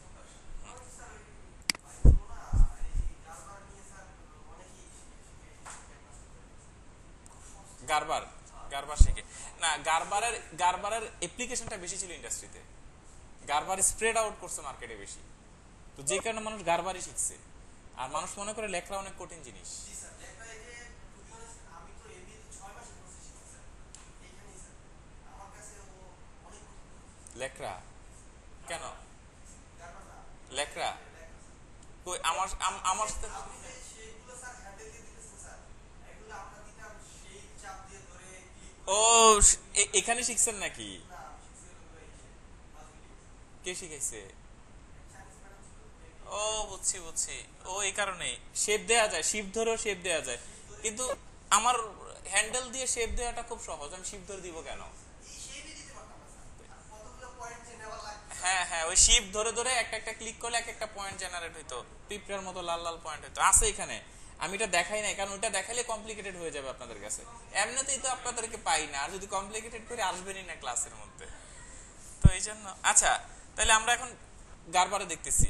গারবার, গারবার শিখে না, গারবারের অ্যাপ্লিকেশনটা বেশি ছিল ইন্ডাস্ট্রিতে। গারবার স্প্রেড আউট করছে মার্কেটে বেশি, তো যে কারণে মানুষ গারবারই শিখছে। আর মানুষ মনে করে লেখা অনেক কঠিন জিনিস। লেখরা কেন, লেখরা কই আমার আমার ও এখানে শিখছেন নাকি? কে শিখাইছে? ও বুঝছি বুঝছি, ও এই কারণে শেপ দেয়া যায়, শিপ ধরেও শেপ দেয়া যায়। কিন্তু আমার হ্যান্ডেল দিয়ে শেপ দেওয়াটা খুব সহজ, আমি শিপ ধরে দিব কেন? হ্যাঁ হ্যাঁ, ওই শিপ ধরে ধরে একটা একটা ক্লিক করলে এক একটা পয়েন্ট জেনারেট হইতো, পিঁপড়ার মতো লাল লাল পয়েন্ট হইতো। আছে এখানে, আমি এটা দেখাই নাই কারণ ওটা দেখাইলে কমপ্লিকেটেড হয়ে যাবে আপনাদের কাছে। এমনিতেই তো আপনাদেরকে পাই না, আর যদি কমপ্লিকেটেড করে আসবেনই না ক্লাসের মধ্যে। তো এই জন্য আচ্ছা, তাহলে আমরা এখন গারবারে দেখতেছি।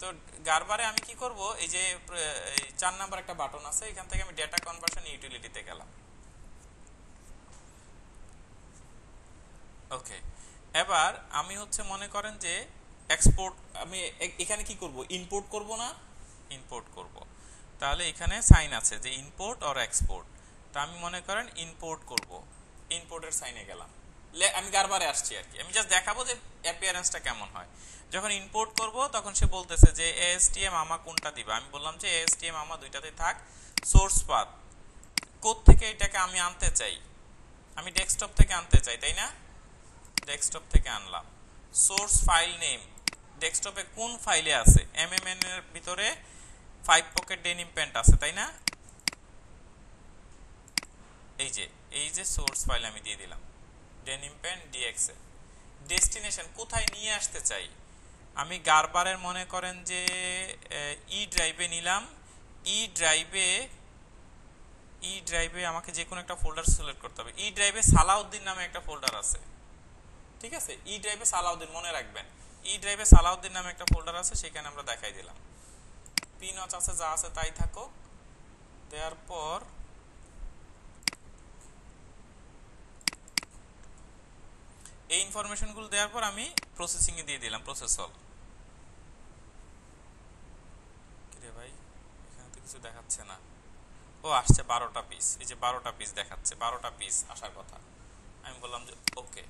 তো গারবারে আমি কি করব, এই যে এই 4 নাম্বার একটা বাটন আছে, এখান থেকে আমি ডেটা কনভার্সন ইউটিলিটিতে গেলাম। ওকে, এবার আমি হচ্ছে মনে করেন যে এক্সপোর্ট, আমি এখানে কি করব, ইম্পোর্ট করব না, ইম্পোর্ট করব। তাহলে এখানে সাইন আছে যে ইম্পোর্ট অর এক্সপোর্ট, তা আমি মনে করেন ইম্পোর্ট করব। ইম্পোর্টের সাইনে গেলাম, আমি গারবারে আসছি আর কি, আমি জাস্ট দেখাবো যে অ্যাপিয়ারেন্সটা কেমন হয়। যখন ইম্পোর্ট করব তখন সে বলতেছে যে এএসটিএম আমা কোনটা দিবা, আমি বললাম যে এএসটিএম আমা দুইটাতেই থাক। সোর্স পাথ, কোথ থেকে এটাকে আমি আনতে চাই, আমি ডেস্কটপ থেকে আনতে চাই, তাই না? ডেস্কটপ থেকে আনলাম। সোর্স ফাইল নেম, ডেস্কটপে কোন ফাইলে আছে, এমএমএন এর ভিতরে 5 পকেট ডেনিম প্যান্ট আছে, তাই না? এই যে সোর্স ফাইল আমি দিয়ে দিলাম ডেনিম প্যান্ট ডিএক্সএ। ডেস্টিনেশন কোথায় নিয়ে আসতে চাই, আমি গারবারের মনে করেন যে ই ড্রাইভে নিলাম। ই ড্রাইভে, ই ড্রাইভে আমাকে যে কোনো একটা ফোল্ডার সিলেক্ট করতে হবে। ই ড্রাইভে সালাউদ্দিন নামে একটা ফোল্ডার আছে, ঠিক আছে? ই ড্রাইভে সালাউদ্দিন মনে রাখবেন, ই ড্রাইভে সালাউদ্দিন নামে একটা ফোল্ডার আছে, সেখানে আমরা দেখাই দিলাম। পিনচ আছে, যা আছে তাই থাকুক। দেওয়ার পর এই ইনফরমেশনগুলো দেওয়ার পর আমি প্রসেসিং এ দিয়ে দিলাম, প্রসেস হল। কিরে ভাই, এখানে তো কিছু দেখাচ্ছে না। ও আসছে 12টা পিস, এই যে 12টা পিস দেখাচ্ছে, 12টা পিস আসার কথা। আমি বললাম যে ওকে,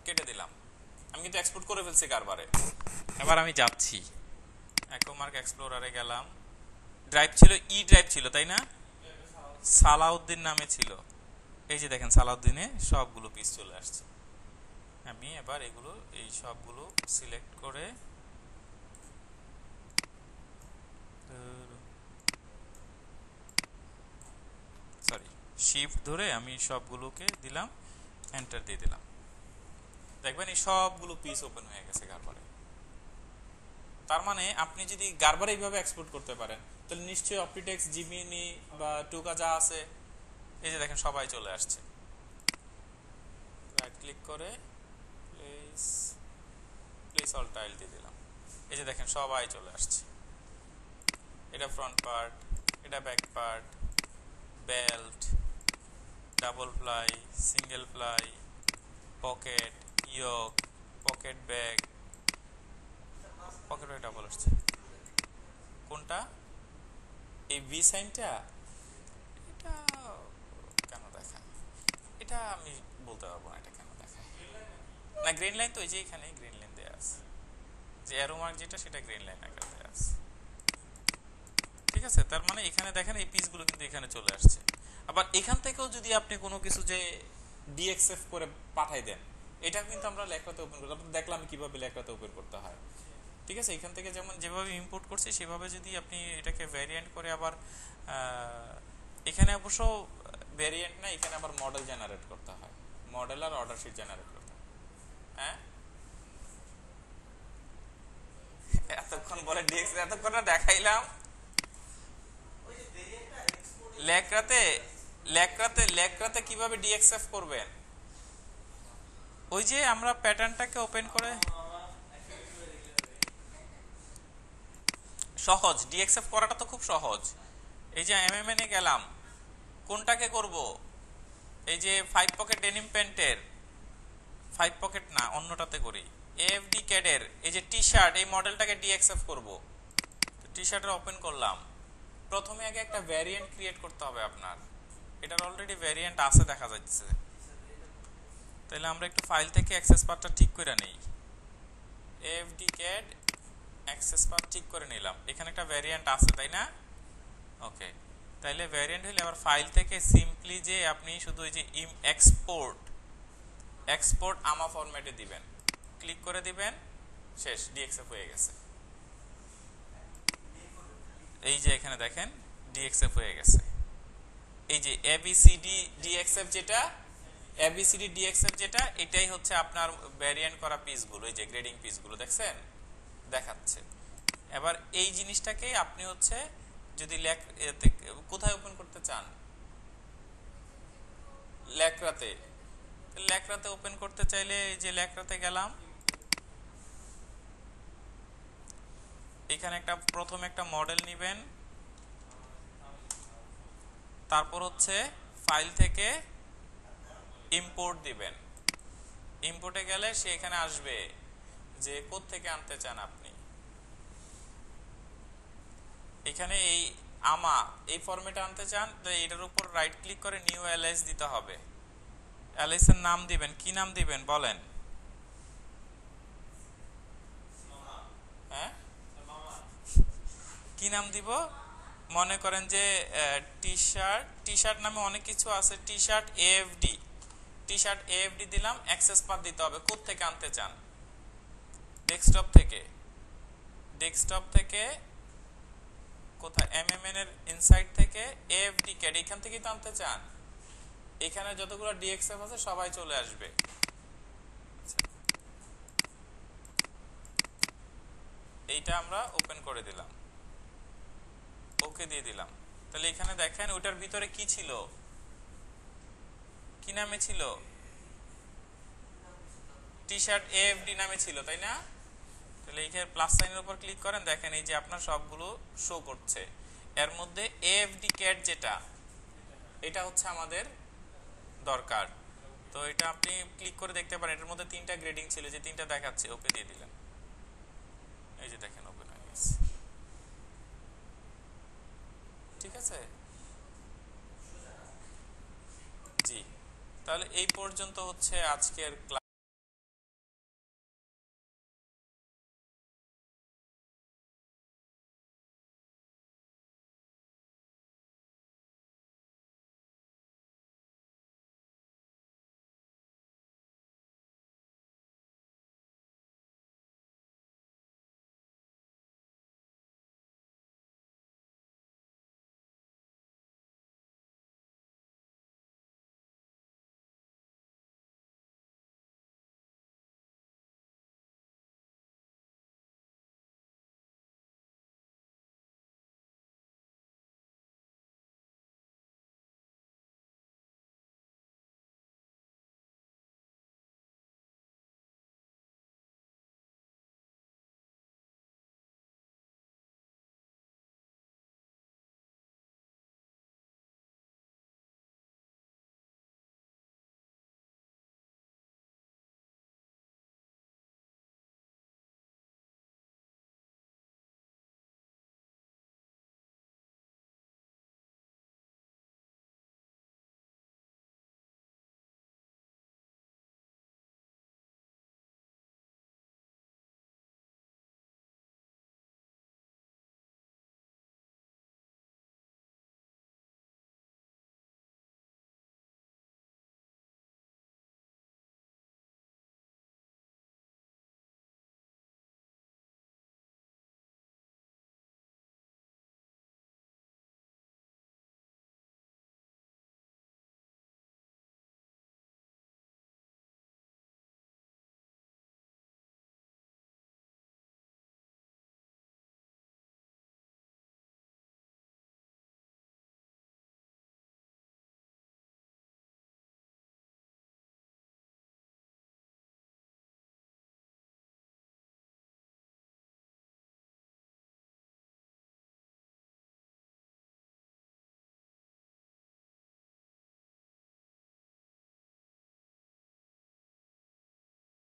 কেটে দিলাম। আমি কিন্তু এক্সপোর্ট করে ফেলছি কারবারে। এবার আমি যাচ্ছি অ্যাকোমার্ক এক্সপ্লোরারে গেলাম। ড্রাইভ ছিল, ই ড্রাইভ ছিল, তাই না? সালাউদ্দিন নামে ছিল। এই যে দেখেন সালাউদ্দিনে সবগুলো পিস চলে আসছে। আমি এবার এগুলো, এই সবগুলো সিলেক্ট করে সরি শিফট ধরে আমি সবগুলোকে দিলাম, এন্টার দিয়ে দিলাম। দেখবেন এই সবগুলো পিস ওপেন হয়ে গেছে গারবারে। তার মানে আপনি যদি গারবারে এইভাবে এক্সপোর্ট করতে পারেন, তাহলে নিশ্চয়ই অপটিটেক্স, জিমিনি বা টুকা যা আছে, এই যে দেখেন সবাই চলে আসছে। রাইট ক্লিক করে প্লেস, প্লেস অল টাইল দিয়ে দিলাম। এই যে দেখেন সবাই চলে আসছে। এটা ফ্রন্ট পার্ট, এটা back part, belt, double fly, single fly, pocket, yoke, pocket bag, pocket bag double আসছে কোনটা? এই ভি সাইনটা এটা কেন দেখায়? এটা আমি বলতে পারবো না এটা কেন দেখায়। না গ্রিন লাইন তো ওই যে এখানে গ্রিন লাইন দেয়া আছে, যে অ্যারো মার্ক যেটা সেটা গ্রিন লাইন আকারে দেয়া আছে। ঠিক আছে, তার মানে এখানে দেখেন এই পিসগুলো কিন্তু এখানে চলে আসছে। আবার এখান থেকেও যদি আপনি কোনো কিছু যে ডিএক্সএফ করে পাঠাই দেন, এটা কিন্তু আমরা ল্যাকড়াতে ওপেন করতে দেখলাম কিভাবে ল্যাকড়াতে ওপেন করতে হয়। ঠিক আছে, এখান থেকে যেমন যেভাবে ইম্পোর্ট করছি সেভাবে যদি আপনি এটাকে ভ্যারিয়েন্ট করে আবার এখানে অবশ্য ভ্যারিয়েন্ট না, এখানে আবার মডেল জেনারেট করতে হয়, মডেল আর অর্ডার শিট জেনারেট করতে হয়। হ্যাঁ এতক্ষণ বলে ডিএক্স এতক্ষণ না দেখাইলাম ল্যাকড়াতে ল্যাকড়াতে ল্যাকড়াতে কিভাবে ডিএক্সএফ করবেন। ওই যে আমরা প্যাটার্নটাকে ওপেন করে সহজ ডিএক্সএফ করাটা তো খুব সহজ। এই যে এমএমএন এ গেলাম, কোনটাকে করব? এই যে 5 পকেট ডেনিম প্যান্টের 5 পকেট না অন্যটাতে করি, এএফডি ক্যাডের এই যে টি শার্ট, এই মডেলটাকে ডিএক্সএফ করব। তো টি শার্টের ওপেন করলাম, প্রথমে আগে একটা ভ্যারিয়েন্ট ক্রিয়েট করতে হবে আপনার, এটার অলরেডি ভ্যারিয়েন্ট আছে দেখা যাচ্ছে। তাহলে আমরা একটু ফাইল থেকে অ্যাক্সেস পাথটা ঠিক করে নেই, এএফডি ক্যাড অ্যাক্সেস পাথ ঠিক করে নিলাম, এখানে একটা ভ্যারিয়েন্ট আছে তাই না? ওকে, তাইলে ভ্যারিয়েন্ট হলে আবার ফাইল থেকে সিম্পলি যে আপনি শুধু ওই যে এক্সপোর্ট আমা ফরম্যাটে দিবেন, ক্লিক করে দিবেন, শেষ, ডিএক্সএফ হয়ে গেছে। এই যে এখানে দেখেন ডিএক্সএফ হয়ে গেছে। এই যে এবিসিডি ডিএক্সএফ যেটা, এবিসিডি ডিএক্সএফ যেটা, এটাই হচ্ছে আপনার ভ্যারিয়েন্ট করা পিসগুলো, এই যে গ্রেডিং পিসগুলো দেখছেন দেখাচ্ছে। এবার এই জিনিসটাকে আপনি হচ্ছে যদি কোথায় ওপেন করতে চান, ল্যাকড়াতে, ল্যাকড়াতে ওপেন করতে চাইলে এই যে ল্যাকড়াতে গেলাম, এখানে একটা প্রথমে একটা মডেল নেবেন, তারপর হচ্ছে ফাইল থেকে ইম্পোর্ট দিবেন, ইম্পোর্টে গেলে সে এখানে আসবে যে কোথা থেকে আনতে চান আপনি। এখানে এই আমা এই ফরম্যাটে আনতে চান, তো এটার উপর রাইট ক্লিক করে নিউ এলএস দিতে হবে। এলএস এর নাম দিবেন, কি নাম দিবেন বলেন? হ্যাঁ কি নাম দিব? মনে করেন যে টি শার্ট, টি শার্ট নামে অনেক কিছু আছে, T shirt AFD, T shirt AFD দিলাম, অ্যাক্সেস পাথ দিতে হবে কোথা থেকে আনতে চান, ডেস্কটপ থেকে, ডেস্কটপ থেকে কোথায়, এমএমএন এর ইনসাইড থেকে এএফডি ক্যাড, এখান থেকেই তো আনতে চান, এখানে যতগুলো ডিএক্সএফ আছে সবাই চলে আসবে। এইটা আমরা ওপেন করে দিলাম, ওকে দিয়ে দিলাম। তাহলে এখানে দেখেন ওটার ভিতরে কি ছিল, কি নামে ছিল, টি শার্ট এএফডি নামে ছিল তাই না? তাহলে এইখানে প্লাস সাইনের উপর ক্লিক করেন, দেখেন এই যে আপনার সবগুলো শো করছে। এর মধ্যে এএফডি ক্যাড যেটা, এটা হচ্ছে আমাদের দরকার। তো এটা আপনি ক্লিক করে দেখতে পারেন, এটার মধ্যে 3টা গ্রেডিং ছিল, যে 3টা দেখাচ্ছে, ওকে দিয়ে দিলেন, এই যে দেখেন ওপেন হয়ে গেছে। ঠিক আছে, জি, তাহলে এই পর্যন্ত হচ্ছে আজকের ক্লাস।